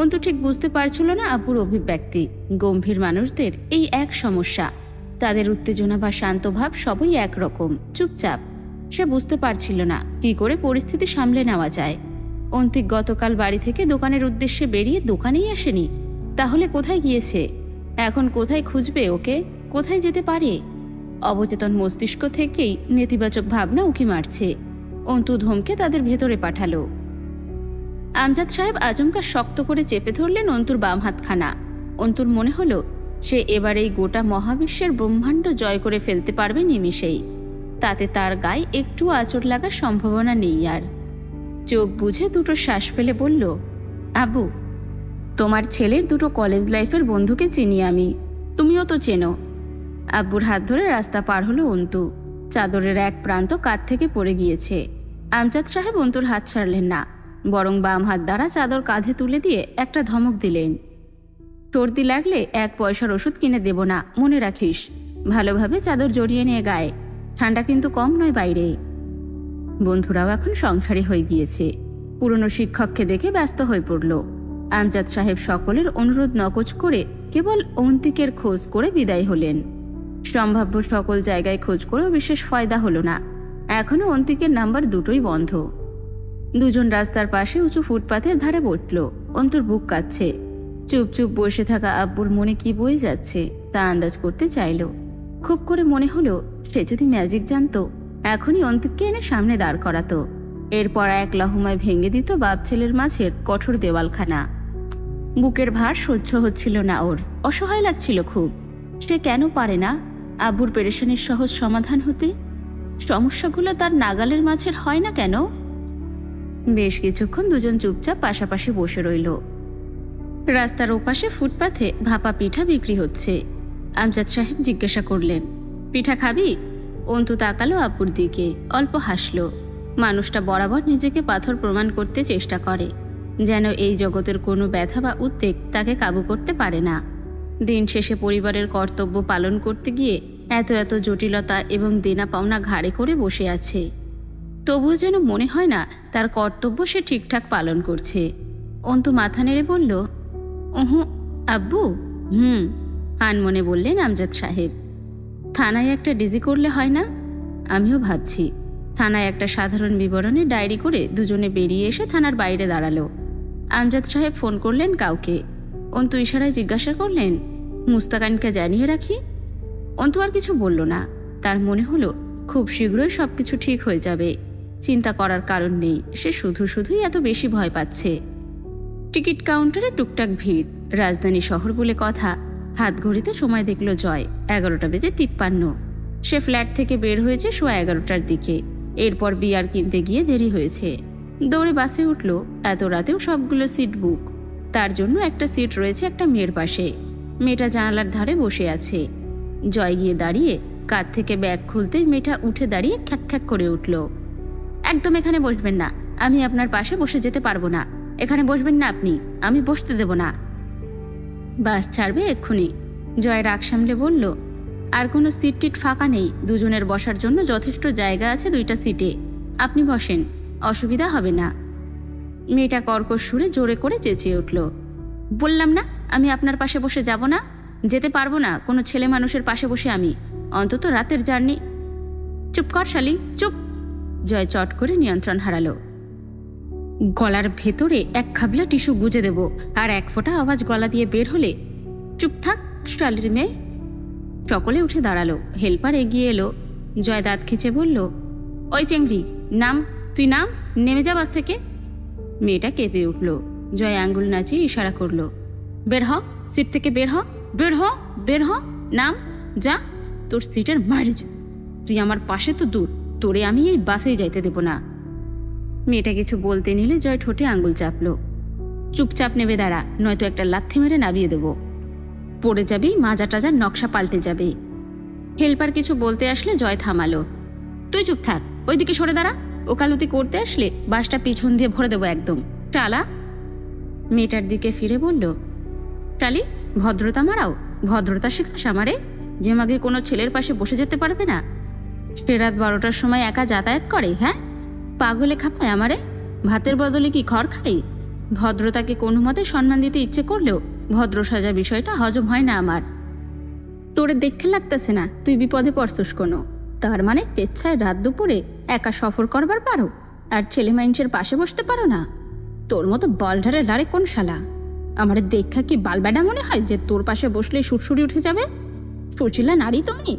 অন্তু ঠিক বুঝতে পারছিল না আব্বুর অভিব্যক্তি। গম্ভীর মানুষদের এই এক সমস্যা, তাদের উত্তেজনা বা শান্ত ভাব সবই একরকম, চুপচাপ। সে বুঝতে পারছিল না কি করে পরিস্থিতি সামলে নেওয়া যায়। অন্তিক গতকাল বাড়ি থেকে দোকানের উদ্দেশ্যে বেরিয়ে দোকানেই আসেনি, তাহলে কোথায় গিয়েছে? এখন কোথায় খুঁজবে ওকে? কোথায় যেতে পারে? অবচেতন মস্তিষ্ক থেকেই নেতিবাচক ভাবনা উঁকি মারছে। অন্তু ধমকে তাদের ভেতরে পাঠালো। আমজাদ সাহেব আচমকা শক্ত করে চেপে ধরলেন অন্তুর বাম হাতখানা। অন্তুর মনে হলো সে এবার এই গোটা মহাবিশ্বের ব্রহ্মাণ্ড জয় করে ফেলতে পারবে নিমেষেই। তাতে তার গায়ে একটু আঁচড় লাগার সম্ভাবনা নেই আর। চোখ বুঝে দুটো শ্বাস ফেলে বলল, আব্বু, তোমার ছেলের 2 কলেজ লাইফের বন্ধুকে চিনি আমি, তুমিও তো চেনো। আব্বুর হাত ধরে রাস্তা পার হলো অন্তু। চাদরের এক প্রান্ত কাঁধ থেকে পড়ে গিয়েছে। আমজাদ সাহেব অন্তুর হাত ছাড়লেন না, বরং বাম হাত দ্বারা চাদর কাঁধে তুলে দিয়ে একটা ধমক দিলেন, সর্দি লাগলে 1 পয়সার ওষুধ কিনে দেব না, মনে রাখিস। ভালোভাবে চাদর জড়িয়ে নিয়ে গায়ে, ঠান্ডা কিন্তু কম নয় বাইরে। বন্ধুরাও এখন সংসারী হয়ে গিয়েছে। পুরনো শিক্ষককে দেখে ব্যস্ত হয়ে পড়ল। আমজাদ সাহেব সকলের অনুরোধ নকচ করে কেবল অন্তিকের খোঁজ করে বিদায় হলেন। সম্ভাব্য সকল জায়গায় খোঁজ করেও বিশেষ ফয়দা হলো না। এখনো অন্তিকের নাম্বার দুটোই বন্ধ। দুজন রাস্তার পাশে উঁচু ফুটপাথের ধারে বসল। অন্তুর বুক কাঁপছে। চুপচুপ বসে থাকা আব্বুর মনে কি বয়ে যাচ্ছে তা আন্দাজ করতে চাইল। খুব করে মনে হলো, সে যদি ম্যাজিক জানতো, এখনই অন্তিককে এনে সামনে দাঁড় করাতো। এরপর এক লহমায় ভেঙে দিত বাপ ছেলের মাঝের কঠোর দেওয়ালখানা। বুকের ভার সহ্য হচ্ছিল না ওর, অসহায় লাগছিল খুব। সে কেন পারে না আব্বুর পেরেশানির সহজ সমাধান হতে? সমস্যাগুলো তার নাগালের মাঝের হয় না কেন? বেশ কিছুক্ষণ দুজন চুপচাপ পাশাপাশি বসে রইল। রাস্তার ওপাশে ফুটপাথে ভাপা পিঠা বিক্রি হচ্ছে। আমজাদ সাহেব জিজ্ঞাসা করলেন, পিঠা খাবি? অন্তু তাকালো আব্বুর দিকে, অল্প হাসলো। মানুষটা বরাবর নিজেকে পাথর প্রমাণ করতে চেষ্টা করে, যেন এই জগতের কোনো ব্যথা বা উদ্বেগ তাকে কাবু করতে পারে না। দিন শেষে পরিবারের কর্তব্য পালন করতে গিয়ে এত এত জটিলতা এবং দেনা পাওনা ঘাড়ে করে বসে আছে। তবুও যেন মনে হয় না তার কর্তব্য সে ঠিকঠাক পালন করছে। অন্তু মাথা নেড়ে বলল, আব্বু। আনমনে বললেন আমজাদ সাহেব। থানায় একটা ডিজি করলে হয় না? আমিও ভাবছি। থানায় একটা সাধারণ বিবরণে ডায়েরি করে দুজনে বেরিয়ে এসে থানার বাইরে দাঁড়ালো। আমজাদ সাহেব ফোন করলেন কাউকে। অন্তু ইশারায় জিজ্ঞাসা করলেন, মুস্তাকানকে জানিয়ে রাখি? অন্তু আর কিছু বলল না। তার মনে হলো খুব শীঘ্রই সবকিছু ঠিক হয়ে যাবে। চিন্তা করার কারণ নেই, সে শুধুই এত বেশি ভয় পাচ্ছে। টিকিট কাউন্টারে টুকটাক ভিড়। রাজধানী শহর বলে কথা। হাত ঘড়িতে সময় দেখল জয়, 11:53। সে ফ্ল্যাট থেকে বের হয়েছে 11:15টার দিকে। এরপর বিয়ার কিনতে গিয়ে দেরি হয়েছে। দৌড়ে বাসে উঠল। এত রাতেও সবগুলো সিট বুক। তার জন্য একটা সিট রয়েছে একটা মেয়ের পাশে। মেয়েটা জানালার ধারে বসে আছে। জয় গিয়ে দাঁড়িয়ে কাঁধ থেকে ব্যাগ খুলতেই মেয়েটা উঠে দাঁড়িয়ে খ্যাক খ্যাক করে উঠল। একদম এখানে বসবেন না, আমি আপনার পাশে বসে যেতে পারবো না। এখানে বসবেন না আপনি, আমি বসতে দেব না। বাস ছাড়বে এক্ষুনি। জয় রাগ সামলে বলল, আর কোনো সিট টিট ফাঁকা নেই, দুজনের বসার জন্য যথেষ্ট জায়গা আছে 2টা সিটে। আপনি বসেন, অসুবিধা হবে না। মেয়েটা কর্কশ সুরে জোরে করে চেঁচিয়ে উঠল, বললাম না আমি আপনার পাশে বসে যাব না, যেতে পারবো না কোনো ছেলে মানুষের পাশে বসে আমি, অন্তত রাতের জার্নি। চুপ কর শালি, চুপ। জয় চট করে নিয়ন্ত্রণ হারালো। গলার ভেতরে এক খাবলা টিস্যু গুজে দেব, আর এক ফোঁটা আওয়াজ গলা দিয়ে বের হলে চুপ থাক শালির মেয়ে। সকলে উঠে দাঁড়ালো। হেল্পার এগিয়ে এলো। জয় দাঁত খিচে বলল, ওই চেংড়ি নাম, তুই নাম, নেমে যা বাস থেকে। মেয়েটা কেঁপে উঠল। জয় আঙ্গুল নাচিয়ে ইশারা করলো, বের হ, সিট থেকে বের হ, বের হ, বের হ, নাম, যা, তোর সিটের মারি। তুই আমার পাশে তো দূর, তোরে আমি এই বাসেই যাইতে দেব না। মেয়েটা কিছু বলতে নিলে জয় ঠোঁটে আঙ্গুল চাপলো। চুপচাপ নেবে দাঁড়া, নয়তো একটা লাথি মেরে নামিয়ে দেব। পড়ে যাবি, মাজা টাজার নকশা পাল্টে যাবে। হেল্পার কিছু বলতে আসলে জয় থামালো। তুই চুপ থাক, ওইদিকে সরে দাঁড়া। ওকালতি করতে আসলে বাসটা পিছন দিয়ে ভরে দেবো একদম, টালা। মেয়েটার দিকে ফিরে বলল, টালি, ভদ্রতা মারাও, ভদ্রতা শেখাস আমারে? যে মাগে কোনো ছেলের পাশে বসে যেতে পারবে না, সে রাত 12টার সময় একা যাতায়াত করে? হ্যাঁ, পাগলে খাপায় আমারে? ভাতের বদলে কি খড় খাই? ভদ্রতাকে কোনো মতে সম্মান দিতে ইচ্ছে করলেও ভদ্র সাজা বিষয়টা হজম হয় না আমার। তোরে দেখতে লাগতেছে না তুই বিপদে পড়ছস কোনো? তার মানে পেচ্ছায় রাত দুপুরে একা সফর করবার পারো, আর ছেলে মানুষের পাশে বসতে পারো না? তোর মতো বলঢারে লারে কোন শালা? আমারে দেখা কি বালব্যাডা মনে হয় যে তোর পাশে বসলে সুরসুরি উঠে যাবে? সুচিলা নারী তুমি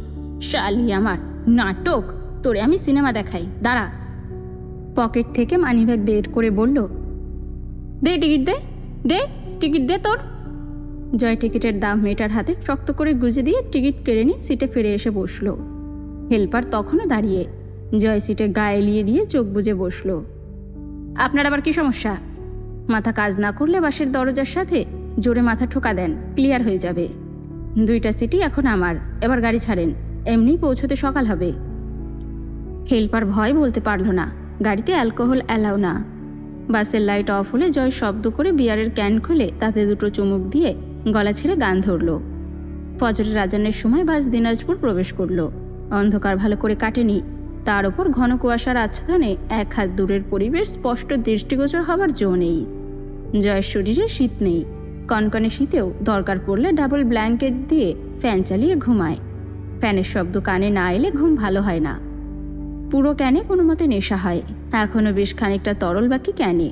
শালি আমার, নাটক। তোরে আমি সিনেমা দেখাই, দাঁড়া। পকেট থেকে মানিব্যাগ বের করে বলল, দে টিকিট, দে দে টিকিট দে তোর। জয় টিকিটের দাম মেয়েটার হাতে শক্ত করে গুজে দিয়ে টিকিট কেড়ে নিয়ে সিটে ফিরে এসে বসল। হেল্পার তখনও দাঁড়িয়ে। জয় সিটে গায়ে এলিয়ে দিয়ে চোখ বুজে বসল। আপনার আবার কি সমস্যা? মাথা কাজ না করলে বাসের দরজার সাথে জোরে মাথা ঠোকা দেন, ক্লিয়ার হয়ে যাবে। 2টা সিটই এখন আমার, এবার গাড়ি ছাড়েন, এমনি পৌঁছতে সকাল হবে। হেল্পার ভয় বলতে পারল না, গাড়িতে অ্যালকোহল অ্যালাউ না। বাসের লাইট অফ হলে জয় শব্দ করে বিয়ারের ক্যান খুলে তাতে 2টো চুমুক দিয়ে গলা ছেড়ে গান ধরল। ফজরের আজানের সময় বাস দিনাজপুর প্রবেশ করল। অন্ধকার ভালো করে কাটেনি, তার ওপর ঘন কুয়াশার আচ্ছাদনে 1 হাত দূরের পরিবেশ স্পষ্ট দৃষ্টিগোচর হবার জো নেই। জয়ের শরীরে শীত নেই, কনকনে শীতেও দরকার পড়লে ডাবল ব্ল্যাঙ্কেট দিয়ে ফ্যান চালিয়ে ঘুমায়। ফ্যানের শব্দ কানে না এলে ঘুম ভালো হয় না। পুরো ক্যানে কোনো মতে নেশা হয়, এখনও বেশ খানিকটা তরল বাকি ক্যানে।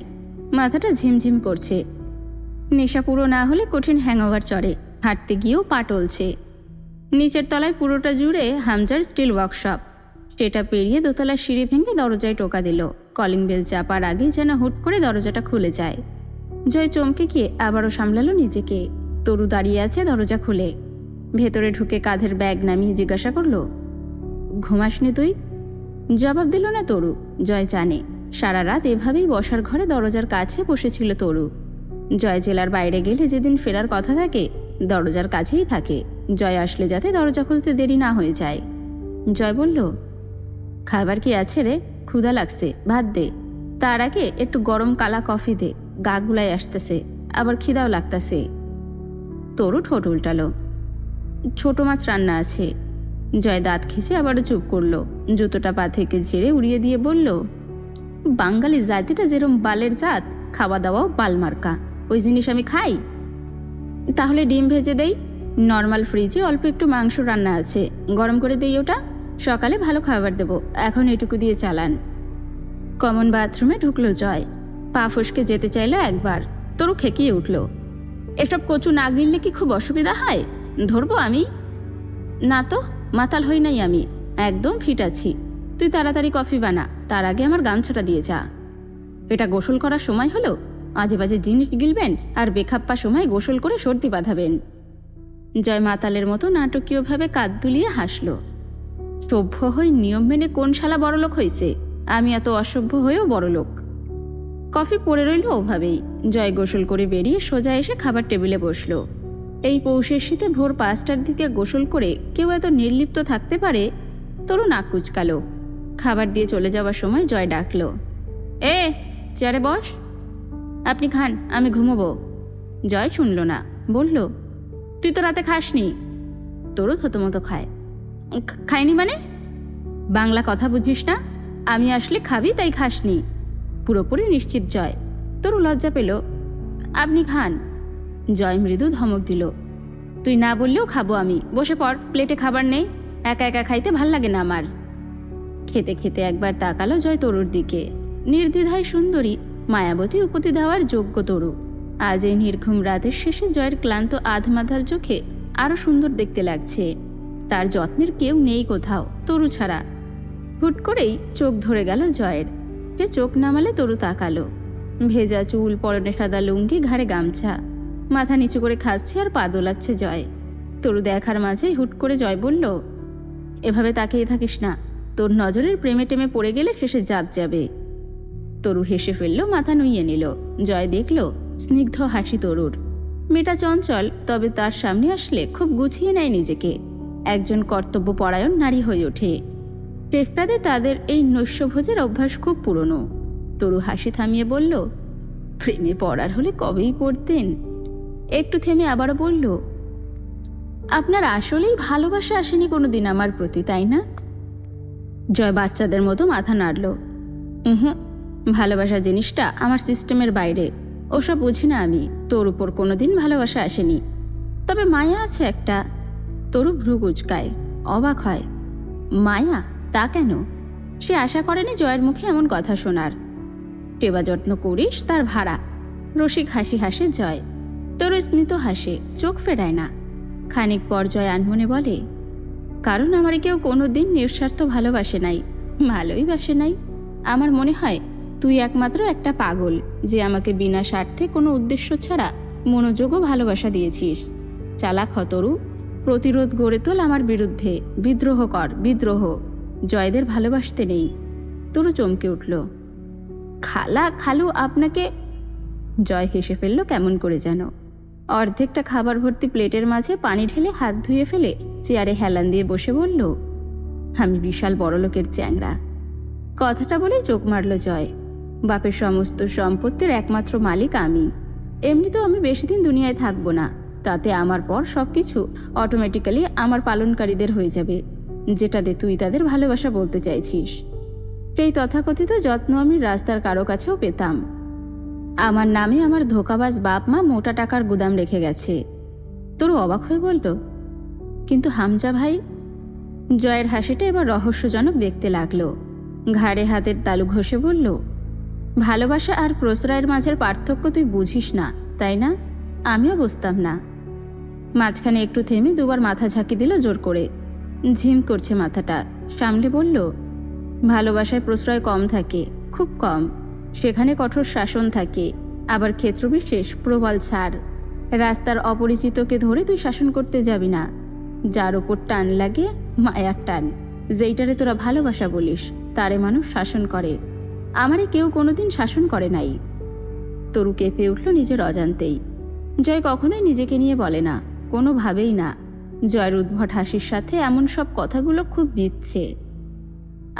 মাথাটা ঝিমঝিম করছে। নেশা পুরো না হলে কঠিন হ্যাংওভার চড়ে, হাঁটতে গিয়েও পা টলছে। নিচের তলায় পুরোটা জুড়ে হামজার স্টিল ওয়ার্কশপ। সেটা পেরিয়ে দোতলার সিঁড়ি ভেঙে দরজায় টোকা দিল। কলিং বেল চাপার আগেই যেন হুট করে দরজাটা খুলে যায়। জয় চমকে গিয়ে আবারও সামলালো নিজেকে। তরু দাঁড়িয়ে আছে দরজা খুলে। ভেতরে ঢুকে কাঁধের ব্যাগ নামিয়ে জিজ্ঞাসা করলো, ঘুমাসনি তুই? জবাব দিল না তরু। জয় জানে সারা রাত এভাবেই বসার ঘরে দরজার কাছে বসেছিল তরু। জয় জেলার বাইরে গেলে যেদিন ফেরার কথা থাকে দরজার কাছেই থাকে, জয় আসলে যাতে দরজা খুলতে দেরি না হয়ে যায়। জয় বলল, খাবার কি আছে রে? ক্ষুধা লাগছে, ভাত দে। তার আগে একটু গরম কালা কফি দে, গা গুলায় আসতেছে, আবার খিদাও লাগতেছে। তরু ঠোঁট উল্টালো, ছোট মাছ রান্না আছে। জয় দাঁত খিচে আবারও চুপ করলো। জুতোটা পা থেকে ঝেড়ে উড়িয়ে দিয়ে বলল, বাঙালি জাতিটা যেরম বালের জাত, খাওয়া দাওয়াও বালমার্কা। ওই জিনিস আমি খাই? তাহলে ডিম ভেজে দেই। নর্মাল ফ্রিজে অল্প একটু মাংস রান্না আছে, গরম করে দেই ওটা। সকালে ভালো খাবার দেবো, এখন এটুকু দিয়ে চালান। কমন বাথরুমে ঢুকলো জয়। পা ফসকে যেতে চাইলো একবার, তরু খেকিয়ে উঠল। এসব কচু না গিললে কি খুব অসুবিধা হয়? ধরবো আমি? না তো, মাতাল হই নাই আমি, একদম ফিট আছি। তুই তাড়াতাড়ি কফি বানা, তার আগে আমার গামছাটা দিয়ে যা। এটা গোসল করার সময় হলো? আজে বাজে জিনিস গিলবেন আর বেখাপ্পা সময় গোসল করে সর্দি বাঁধাবেন। জয় মাতালের মতো নাটকীয়ভাবে কাঁধ দুলিয়ে হাসল। সভ্য হয়ে নিয়ম মেনে কোন শালা বড়লোক হয়েছে? আমি এত অসভ্য হয়েও বড়লোক। কফি পড়ে রইল ওভাবেই। জয় গোসল করে বেরিয়ে সোজা এসে খাবার টেবিলে বসল। এই পৌষের শীতে ভোর 5টার দিকে গোসল করে কেউ এত নির্লিপ্ত থাকতে পারে? তরু নাক কুচকালো। খাবার দিয়ে চলে যাওয়ার সময় জয় ডাকল, এ চেয়ারে বস। আপনি খান, আমি ঘুমোবো। জয় শুনল না, বলল, তুই তো রাতে খাসনি। তরু থতমতো খায়। খাইনি মানে? বাংলা কথা বুঝিস না? আমি আসলে খাবি তাই খাসনি। পুরোপুরি নিশ্চিত জয়। তরু লজ্জা পেল। আপনি খান। জয় মৃদু ধমক দিল, তুই না বললেও খাবো আমি, বসে পড়, প্লেটে খাবার নেই। একা একা খাইতে ভাল লাগে না আমার। খেতে খেতে একবার তাকালো জয় তরুর দিকে। নির্দ্বিধায় সুন্দরী, মায়াবতী উপতি দেওয়ার যোগ্য তরু। আজ এই নির্ঘুম রাতের শেষে জয়ের ক্লান্ত আধমাথাল চোখে আরো সুন্দর দেখতে লাগছে। তার যত্নের কেউ নেই কোথাও, তরু ছাড়া। হুট করেই চোখ ধরে গেল জয়ের। সে চোখ নামালে তরু তাকালো। ভেজা চুল, পরনে সাদা লুঙ্গি, ঘাড়ে গামছা, মাথা নিচু করে খাচ্ছে আর পা দোলাচ্ছে জয়। তরু দেখার মাঝেই হুট করে জয় বলল, এভাবে তাকিয়ে থাকিস না, তোর নজরের প্রেমে টেমে পড়ে গেলে শেষে জাত যাবে। তরু হেসে ফেলল, মাথা নুইয়ে নিল। জয় দেখল স্নিগ্ধ হাসি তরুর। মেয়েটা চঞ্চল, তবে তার সামনে আসলে খুব গুছিয়ে নেয় নিজেকে। একজন কর্তব্যপরায়ণ নারী হয়ে ওঠে। টেকটাতে তাদের এই নৈশভোজের অভ্যাস খুব পুরনো। তরু হাসি থামিয়ে বলল, প্রেমে পড়ার হলে কবেই পড়তেন। একটু থেমে আবারও বলল, আপনার আসলেই ভালোবাসা আসেনি কোনোদিন আমার প্রতি, তাই না? জয় বাচ্চাদের মতো মাথা নাড়ল। ভালোবাসা জিনিসটা আমার সিস্টেমের বাইরে, ওসব বুঝি না আমি। তোর উপর কোনোদিন ভালোবাসা আসেনি, তবে মায়া আছে একটা। তরু ভ্রু কুচকায়, অবাক হয়। মায়া? তা কেন? সে আশা করেনি জয়ের মুখে এমন কথা শোনার। সেবা যত্ন করিস তার ভাড়া। রসিক হাসি হাসে জয়। তরু স্মিত হাসে, চোখ ফেরায় না। খানিক পর জয় আনমনে বলে, কারণ আমারে কেউ কোনোদিন নিঃস্বার্থ ভালোবাসে নাই, ভালোই বাসে নাই। আমার মনে হয় তুই একমাত্র একটা পাগল, যে আমাকে বিনা স্বার্থে কোনো উদ্দেশ্য ছাড়া মনোযোগ ও ভালোবাসা দিয়েছিস। চালাক হ তরু, প্রতিরোধ গড়ে তোল আমার বিরুদ্ধে, বিদ্রোহ কর, বিদ্রোহ। জয়দের ভালোবাসতে নেই। তরু চমকে উঠল। খালা, খালু আপনাকে? জয় হেসে ফেলল কেমন করে যেন। অর্ধেকটা খাবার ভর্তি প্লেটের মাঝে পানি ঢেলে হাত ধুয়ে ফেলে চেয়ারে হেলান দিয়ে বসে বলল, আমি বিশাল বড়লোকের চ্যাংড়া। কথাটা বলে চোখ মারল জয়। বাপের সমস্ত সম্পত্তির একমাত্র মালিক আমি। এমনিতেও আমি বেশি দিন দুনিয়ায় থাকবো না, তাতে আমার পর সবকিছু অটোমেটিক্যালি আমার পালনকারীদের হয়ে যাবে, যেটাতে তুই তাদের ভালোবাসা বলতে চাইছিস। সেই তথাকথিত যত্ন আমি রাস্তার কারো কাছেও পেতাম। আমার নামে আমার ধোকাবাজ বাপ মা মোটা টাকার গুদাম রেখে গেছে। তরু অবাক হয়ে বলল, কিন্তু হামজা ভাই? জয়ের হাসিটা এবার রহস্যজনক দেখতে লাগলো। ঘাড়ে হাতের তালু ঘষে বলল, ভালোবাসা আর প্রশ্রয়ের মাঝের পার্থক্য তুই বুঝিস না, তাই না? আমিও বুঝতাম না। মাঝখানে একটু থেমে দুবার মাথা ঝাঁকি দিল জোর করে। ঝিম করছে মাথাটা, সামলে বলল, ভালোবাসায় প্রশ্রয় কম থাকে, খুব কম। সেখানে কঠোর শাসন থাকে, আবার ক্ষেত্রবিশেষ প্রবল ছাড়। রাস্তার অপরিচিতকে ধরে তুই শাসন করতে যাবি না। যার ওপর টান লাগে, মায়ার টান, যেইটারে তোরা ভালোবাসা বলিস, তারে মানুষ শাসন করে। আমারে কেউ কোনোদিন শাসন করে নাই। তরু কেঁপে উঠল নিজের অজান্তেই। জয় কখনোই নিজেকে নিয়ে বলে না, কোনোভাবেই না। জয়ের উদ্ভট হাসির সাথে এমন সব কথাগুলো খুব বিচ্ছে।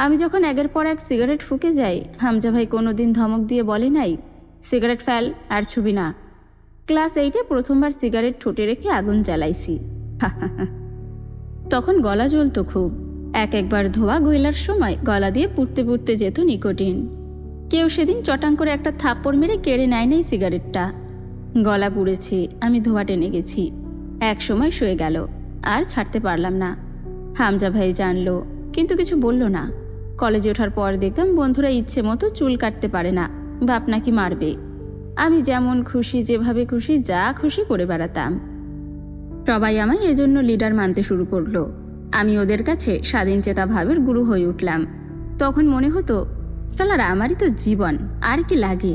আমি যখন একের পর এক সিগারেট ফুঁকে যাই, হামজা ভাই কোনোদিন ধমক দিয়ে বলে নাই, সিগারেট ফেল আর ছুবি না। ক্লাস 8-এ প্রথমবার সিগারেট ঠোঁটে রেখে আগুন জ্বালাইছি। তখন গলা জ্বলত খুব। একবার ধোয়া গইলার সময় গলা দিয়ে পুড়তে পুড়তে যেত নিকোটিন। কেউ সেদিন চটাং করে একটা থাপ্পড় মেরে কেড়ে নেয় নাই সিগারেটটা। গলা পুড়েছে, আমি ধোয়া টেনে গেছি। এক সময় শুয়ে গেল, আর ছাড়তে পারলাম না। হামজা ভাই জানলো, কিন্তু কিছু বলল না। কলেজে ওঠার পর দেখতাম বন্ধুরা ইচ্ছে মতো চুল কাটতে পারে না, বাপ নাকি মারবে। আমি যেমন খুশি, যেভাবে খুশি, যা খুশি করে বেড়াতাম। সবাই আমায় এজন্য লিডার মানতে শুরু করলো। আমি ওদের কাছে স্বাধীনচেতা ভাবের গুরু হয়ে উঠলাম। তখন মনে হতো, শালারা আমারই তো জীবন, আর কি লাগে।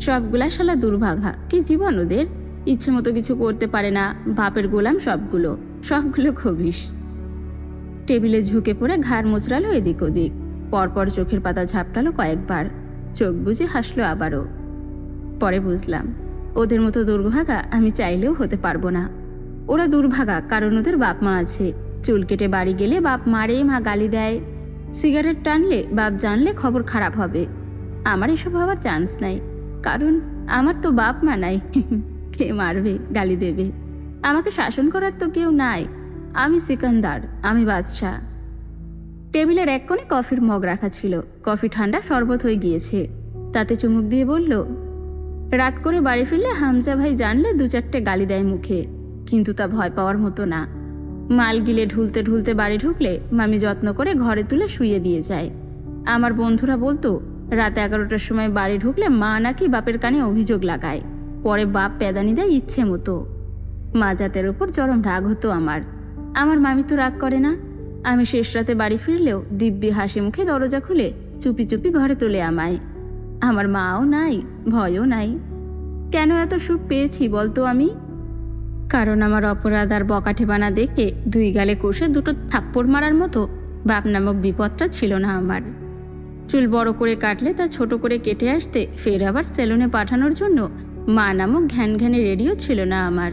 সবগুলা শালা দুর্ভাগা, কি জীবন ওদের, ইচ্ছে মতো কিছু করতে পারে না, বাপের গোলাম সবগুলো খবিস। টেবিলে ঝুঁকে পড়ে ঘাড় মোচড়ালো এদিক ওদিক, পরপর চোখের পাতা ঝাপটালো কয়েকবার, চোখ বুজে হাসলো আবারও। পরে বুঝলাম, ওদের মতো দুর্ভাগা আমি চাইলেও হতে পারবো না। ওরা দুর্ভাগা কারণ ওদের বাপ মা আছে। চুল কেটে বাড়ি গেলে বাপ মারে, মা গালি দেয়। সিগারেট টানলে বাপ জানলে খবর খারাপ হবে। আমার এসব হওয়ার চান্স নাই, কারণ আমার তো বাপ মা নাই। কে মারবে, গালি দেবে? আমাকে শাসন করার তো কেউ নাই। আমি সিকান্দার, আমি বাদশাহ। টেবিলের এক কোণে কফির মগ রাখা ছিল, কফি ঠান্ডা শরবত হয়ে গিয়েছে। তাতে চুমুক দিয়ে বলল, রাত করে বাড়ি ফিরলে হামজা ভাই জানলে 2-4টে গালি দেয় মুখে, কিন্তু তা ভয় পাওয়ার মতো না। মাল গিলে ঢুলতে ঢুলতে বাড়ি ঢুকলে মামি যত্ন করে ঘরে তুলে শুইয়ে দিয়ে যায়। আমার বন্ধুরা বলতো, রাত 11টার সময় বাড়ি ঢুকলে মা নাকি বাপের কানে অভিযোগ লাগায়, পরে বাপ পেদানি দেয় ইচ্ছে মতো। মা জাতের ওপর চরম রাগ হতো আমার মামি তো রাগ করে না। আমি শেষ রাতে বাড়ি ফিরলেও দিব্যি হাসি মুখে দরজা খুলে চুপি চুপি ঘরে তোলে আমায়। আমার মাও নাই, ভয়ও নাই। কেন এত সুখ পেয়েছি বলতো আমি? কারণ আমার অপরাধ আর বকাঠেবানা দেখে 2 গালে কষে 2টো থাপ্পড় মারার মতো বাপ নামক বিপদটা ছিল না আমার। চুল বড় করে কাটলে তা ছোট করে কেটে আসতে, ফের আবার সেলুনে পাঠানোর জন্য মা নামক ঘ্যানঘ্যানে রেডিও ছিল না আমার।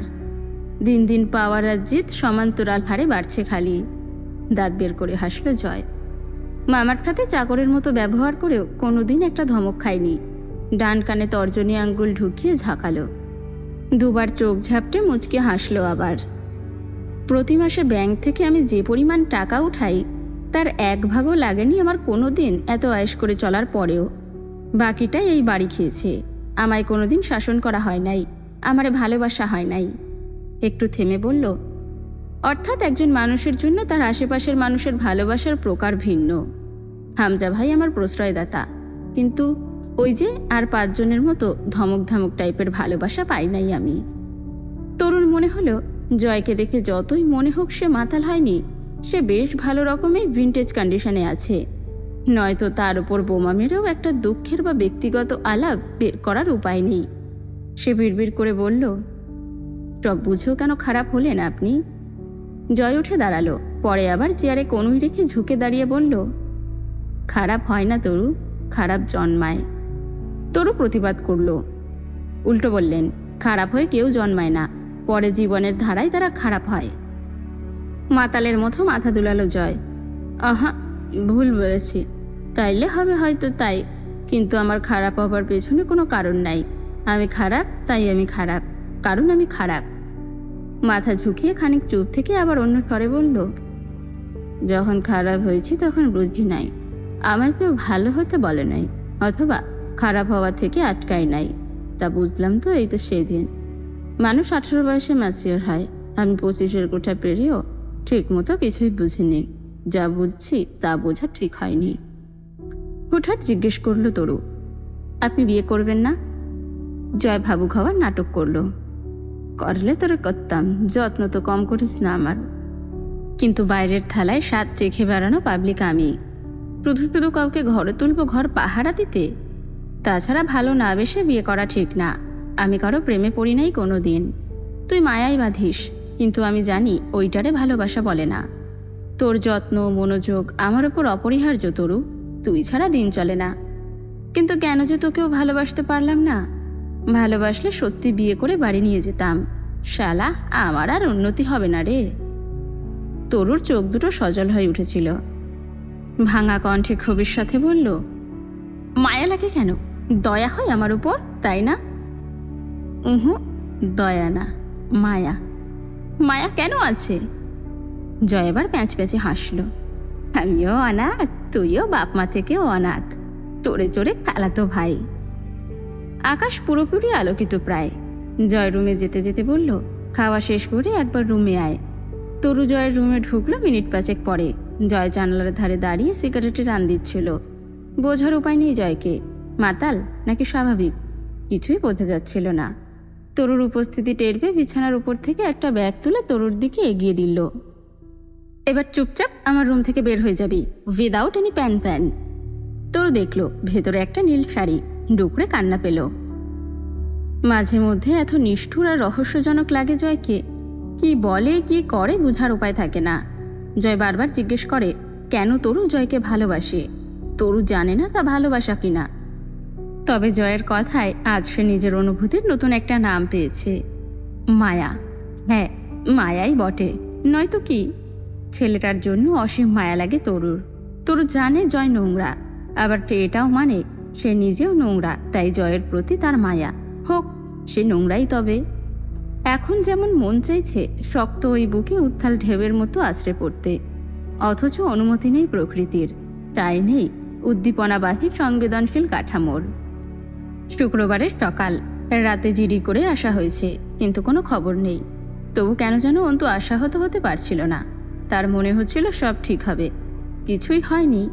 দিন দিন পাওয়ার আর জিত সমান্তরাল হারে বাড়ছে খালি। দাঁত বের করে হাসলো জয়। মামার সাথে চাকরের মতো ব্যবহার করেও কোনোদিন একটা ধমক খায়নি। ডান কানে তর্জনী আঙ্গুল ঢুকিয়ে ঝাঁকালো। 2বার চোখ ঝাপটে মুচকে হাসলো আবার। প্রতি মাসে ব্যাংক থেকে আমি যে পরিমাণ টাকা উঠাই, তার 1 ভাগও লাগেনি আমার কোনোদিন এত আয়েশ করে চলার পরেও। বাকিটাই এই বাড়ি খেয়েছে। আমায় কোনোদিন শাসন করা হয় নাই, আমারে ভালোবাসা হয় নাই। একটু থেমে বলল, অর্থাৎ একজন মানুষের জন্য তার আশেপাশের মানুষের ভালোবাসার প্রকার ভিন্ন। হামজা ভাই আমার প্রশ্রয়দাতা, কিন্তু ওই যে আর 5 জনের মতো ধমক ধামক টাইপের ভালোবাসা পাই নাই আমি। তরুণ মনে হলো, জয়কে দেখে যতই মনে হোক সে মাতাল হয়নি, সে বেশ ভালো রকমের ভিন্টেজ কন্ডিশনে আছে। নয়তো তার উপর বোমা মেরেও একটা দুঃখের বা ব্যক্তিগত আলাপ বের করার উপায় নেই। সে বিড়বিড় করে বলল, সব বুঝেও কেন খারাপ হলেন আপনি? জয় উঠে দাঁড়ালো, পরে আবার চেয়ারে কনুই রেখে ঝুঁকে দাঁড়িয়ে বলল, খারাপ হয় না তরু, খারাপ জন্মায়। তরু প্রতিবাদ করল। উল্টো বললেন, খারাপ হয়ে কেউ জন্মায় না, পরে জীবনের ধারায় তারা খারাপ হয়। মাতালের মতো মাথা দুলালো জয়। আহা, ভুল বলেছি। তাইলে হবে হয়তো তাই, কিন্তু আমার খারাপ হবার পেছনে কোনো কারণ নাই। আমি খারাপ তাই আমি খারাপ, কারণ আমি খারাপ। মাথা ঝুঁকিয়ে খানিক চুপ থেকে আবার অন্য স্বরে বলল, যখন খারাপ হয়েছি তখন বুঝি নাই, আমার কেউ ভালো হতে বলে নাই, অথবা খারাপ হওয়া থেকে আটকায় নাই। তা বুঝলাম তো এই তো সেদিন। মানুষ 18 বয়সে ম্যাচিওর হয়, আমি 25-এর কোঠা পেরিয়েও ঠিক মতো কিছুই বুঝিনি। যা বুঝছি তা বোঝা ঠিক হয়নি। হুটহাট জিজ্ঞেস করলো তরু, আপনি বিয়ে করবেন না? জয় ভাবুক হওয়ার নাটক করলো। করলে তোরে করতাম, যত্ন তো কম করিস না আমার। কিন্তু বাইরের থালায় স্বাদ চেখে বেড়ানো পাবলিক আমি। শুধু শুধু কাউকে ঘরে তুলবো ঘর পাহারা দিতে? তাছাড়া ভালো না বেশে বিয়ে করা ঠিক না। আমি কারো প্রেমে পড়ি নাই কোনো দিন। তুই মায়াই বাঁধিস, কিন্তু আমি জানি ওইটারে ভালোবাসা বলে না। তোর যত্ন মনোযোগ আমার ওপর অপরিহার্য তরু, তুই ছাড়া দিন চলে না। কিন্তু কেন যে তোকেও ভালোবাসতে পারলাম না? ভালোবাসলে সত্যি বিয়ে করে বাড়ি নিয়ে যেতাম। শালা, আমার আর উন্নতি হবে না রে। তরুর চোখ দুটো সজল হয়ে উঠেছিল। ভাঙা কণ্ঠে ক্ষোভের সাথে বলল, মায়া লাগে কেন? দয়া হয় আমার উপর, তাই না? দয়া না, মায়া। মায়া কেন আছে? জয় এবার প্যাঁচ প্যাঁচে হাসল। আমিও অনাথ, তুইও বাপ মা থেকেও অনাথ, তোরে তোরে খালাতো ভাই। আকাশ পুরোপুরি আলোকিত প্রায়। জয় রুমে যেতে যেতে বলল, খাওয়া শেষ করে একবার রুমে আয়। তরু জয়ের রুমে ঢুকলো মিনিট 5 পরে। জয় জানলার ধারে দাঁড়িয়ে সিগারেটে টান দিচ্ছিল। বোঝার উপায় নেই জয়কে, মাতাল নাকি স্বাভাবিক কিছুই বোঝা যাচ্ছিল না। তরুর উপস্থিতি টের পেয়ে বিছানার উপর থেকে একটা ব্যাগ তুলে তরুর দিকে এগিয়ে দিল। এবার চুপচাপ আমার রুম থেকে বের হয়ে যাবি, উইদাউট এনি প্যান। তরু দেখল ভেতরে একটা নীল শাড়ি, ডুকরে কান্না পেল। মাঝে মধ্যে এত নিষ্ঠুর আর রহস্যজনক লাগে জয়কে। কি বলে কি করে বুঝার উপায় থাকে না। জয় বারবার জিজ্ঞেস করে কেন তরু জয়কে ভালোবাসে। তরু জানে না তা ভালোবাসা কিনা। তবে জয়ের কথায় আজ সে নিজের অনুভূতির নতুন একটা নাম পেয়েছে, মায়া। হ্যাঁ, মায়াই বটে, নয়তো কি। ছেলেটার জন্য অসীম মায়া লাগে তরুর। তরু জানে জয় নোংরা, আবার এটাও মানে সে নিজেও নোংরা, তাই জয়ের প্রতি তার মায়া। হোক সে নোংরাই তবে। এখন যেমন মন চাইছে শক্ত ওই বুকে উত্থাল ঢেউয়ের মতো আছড়ে পড়তে, অথচ অনুমতি নেই প্রকৃতির, তাই নেই উদ্দীপনাবাহী সংবেদনশীল কাঠামোর। শুক্রবারের সকাল, রাতে জিডি করে আসা হয়েছে, কিন্তু কোনো খবর নেই। তবু কেন যেন অন্তু আশাহত হতে পারছিল না। তার মনে হচ্ছিল সব ঠিক হবে, কিছুই হয়নি।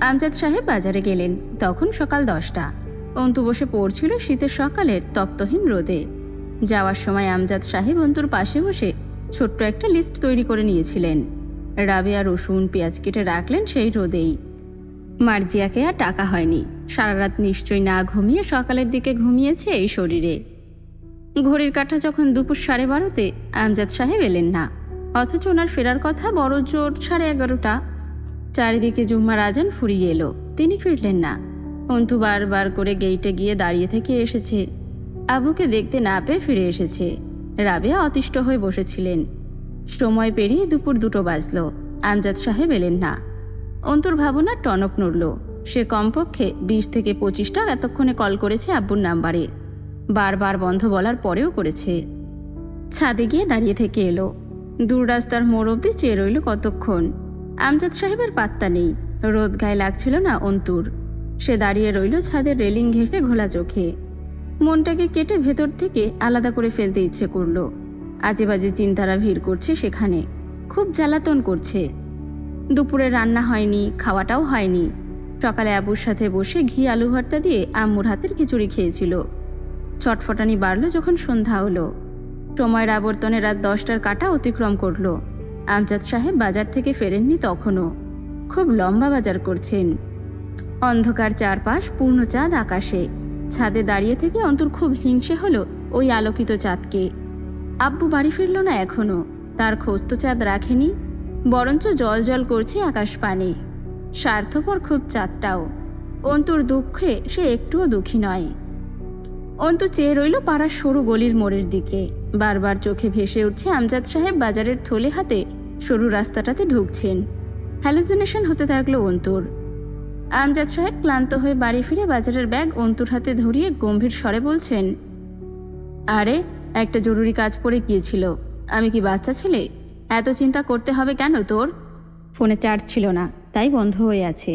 আমজাদ সাহেব বাজারে গেলেন, তখন সকাল 10টা। অন্তু বসে পড়ছিল শীতের সকালের তপ্তহীন রোদে। যাওয়ার সময় আমজাদ সাহেব অন্তুর পাশে বসে ছোট্ট একটা লিস্ট তৈরি করে নিয়েছিলেন। রাবেয়া রসুন পেঁয়াজ কেটে রাখলেন সেই রোদেই। মার্জিয়াকে আর টাকা হয়নি, সারা রাত নিশ্চয়ই না ঘুমিয়ে সকালের দিকে ঘুমিয়েছে এই শরীরে। ঘড়ির কাঁটা যখন দুপুর 12:30, আমজাদ সাহেব এলেন না, অথচ ওনার ফেরার কথা বড় জোর 11:30। চারিদিকে জুম্মার আজান ফুরিয়ে এলো, তিনি ফিরলেন না। অন্তু বারবার করে গেইটে গিয়ে দাঁড়িয়ে থেকে এসেছে, আবুকে দেখতে না পেয়ে ফিরে এসেছে। রাবেয়া অতিষ্ঠ হয়ে বসেছিলেন। সময় পেরিয়ে দুপুর 2টো বাজল, আমজাদ সাহেব এলেন না। অন্তুর ভাবনা টনক নড়ল। সে কমপক্ষে 20 থেকে 25টা এতক্ষণে কল করেছে আব্বুর নাম্বারে, বারবার বন্ধ বলার পরেও করেছে। ছাদে গিয়ে দাঁড়িয়ে থেকে এলো। দূর রাস্তার মোড় অবধি চেয়ে রইল কতক্ষণ। আমজাদ সাহেবের পাত্তা নেই। রোদ গায়ে লাগছিল না অন্তুর। সে দাঁড়িয়ে রইল ছাদের রেলিং ঘেঁষে ঘোলা চোখে। মনটাকে কেটে ভেতর থেকে আলাদা করে ফেলতে ইচ্ছে করল। আজেবাজে চিন্তারা ভিড় করছে সেখানে, খুব জ্বালাতন করছে। দুপুরে রান্না হয়নি, খাওয়াটাও হয়নি। সকালে আবুর সাথে বসে ঘি আলু ভর্তা দিয়ে আম্মুর হাতের খিচুড়ি খেয়েছিল। ছটফটানি বাড়ল যখন সন্ধ্যা হলো। সময়ের আবর্তনে রাত 10টার কাঁটা অতিক্রম করলো। আমজাদ সাহেব বাজার থেকে ফেরেননি তখনও। খুব লম্বা বাজার করছেন। অন্ধকার চারপাশ, পূর্ণ চাঁদ আকাশে। ছাদে দাঁড়িয়ে থেকে অন্তুর খুব হিংসে হলো ওই আলোকিত চাঁদকে। আব্বু বাড়ি ফিরল না এখনো, তার খোঁজ তো চাঁদ রাখেনি, বরঞ্চ জল জল করছে আকাশ পানে। স্বার্থপর খুব চাঁদটাও। অন্তুর দুঃখে সে একটুও দুঃখী নয়। অন্তু চেয়ে রইল পাড়ার সরু গলির মোড়ের দিকে। বারবার চোখে ভেসে উঠছে আমজাদ সাহেব বাজারের থলে হাতে সরু রাস্তাটাতে ঢুকছেন। হ্যালুসিনেশন হতে থাকলো অন্তুর। আমজাদ সাহেব ক্লান্ত হয়ে বাড়ি ফিরে বাজারের ব্যাগ অন্তুর হাতে ধরিয়ে গম্ভীর স্বরে বলছেন, আরে একটা জরুরি কাজ পড়ে গিয়েছিল। আমি কি বাচ্চা ছেলে? এত চিন্তা করতে হবে কেন তোর? ফোনে চার্জ ছিল না, তাই বন্ধ হয়ে আছে।